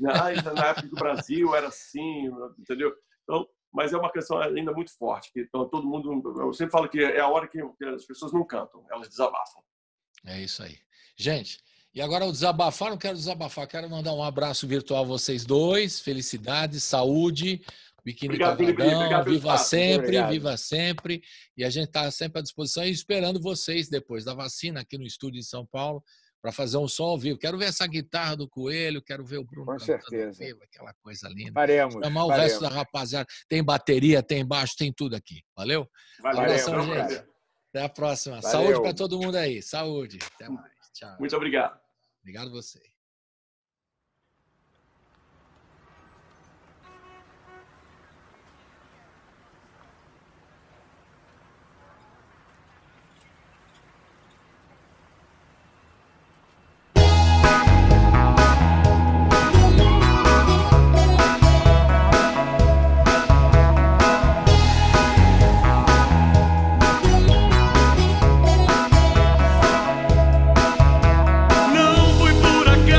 Speaker 4: Na época do Brasil era assim, entendeu? Então, mas é uma canção ainda muito forte. Então, todo mundo, eu sempre falo que é a hora que as pessoas não cantam, elas desabafam.
Speaker 2: É isso aí. Gente, e agora o desabafar, não quero desabafar, quero mandar um abraço virtual a vocês dois, felicidades, saúde, Biquíni Cavadão, viva sempre, viva sempre. E a gente está sempre à disposição e esperando vocês depois da vacina aqui no estúdio em São Paulo, para fazer um som ao vivo. Quero ver essa guitarra do Coelho, quero ver o Bruno
Speaker 3: com certeza.
Speaker 2: Ao vivo, aquela coisa linda.
Speaker 3: Faremos.
Speaker 2: Chamar o resto da rapaziada. Tem bateria, tem baixo, tem tudo aqui. Valeu?
Speaker 4: Abração,
Speaker 2: gente. Até a próxima.
Speaker 3: Valeu.
Speaker 2: Saúde para todo mundo aí. Saúde. Até mais. Tchau.
Speaker 4: Muito obrigado.
Speaker 2: Obrigado a você.
Speaker 5: Não foi por acaso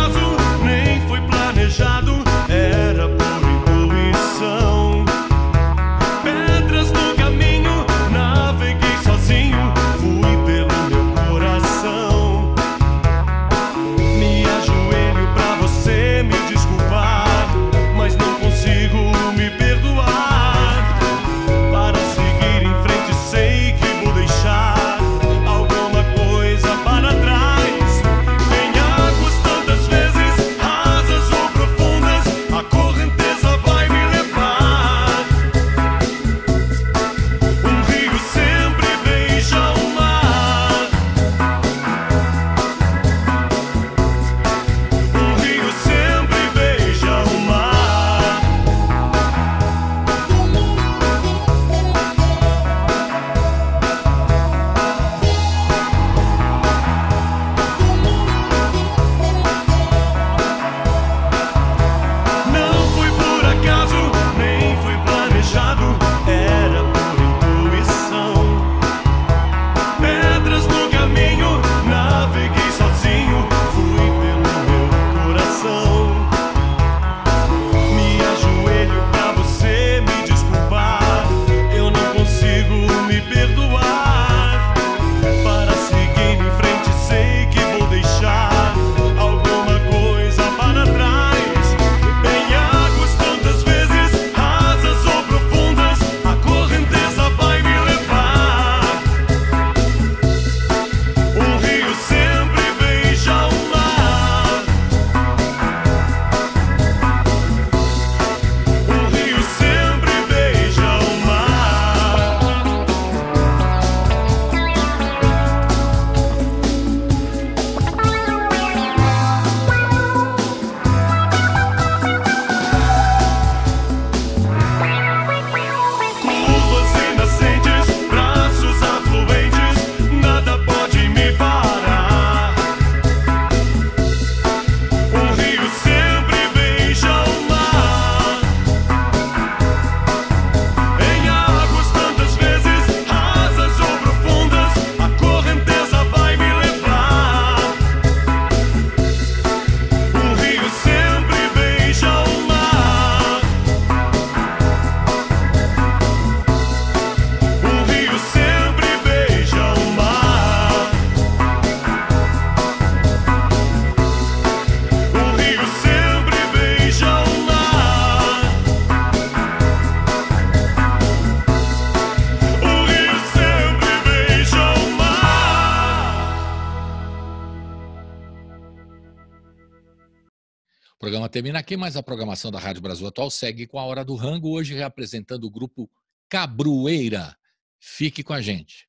Speaker 2: programa termina aqui, mas a programação da Rádio Brasil Atual segue com a Hora do Rango, hoje reapresentando o grupo Cabroeira. Fique com a gente.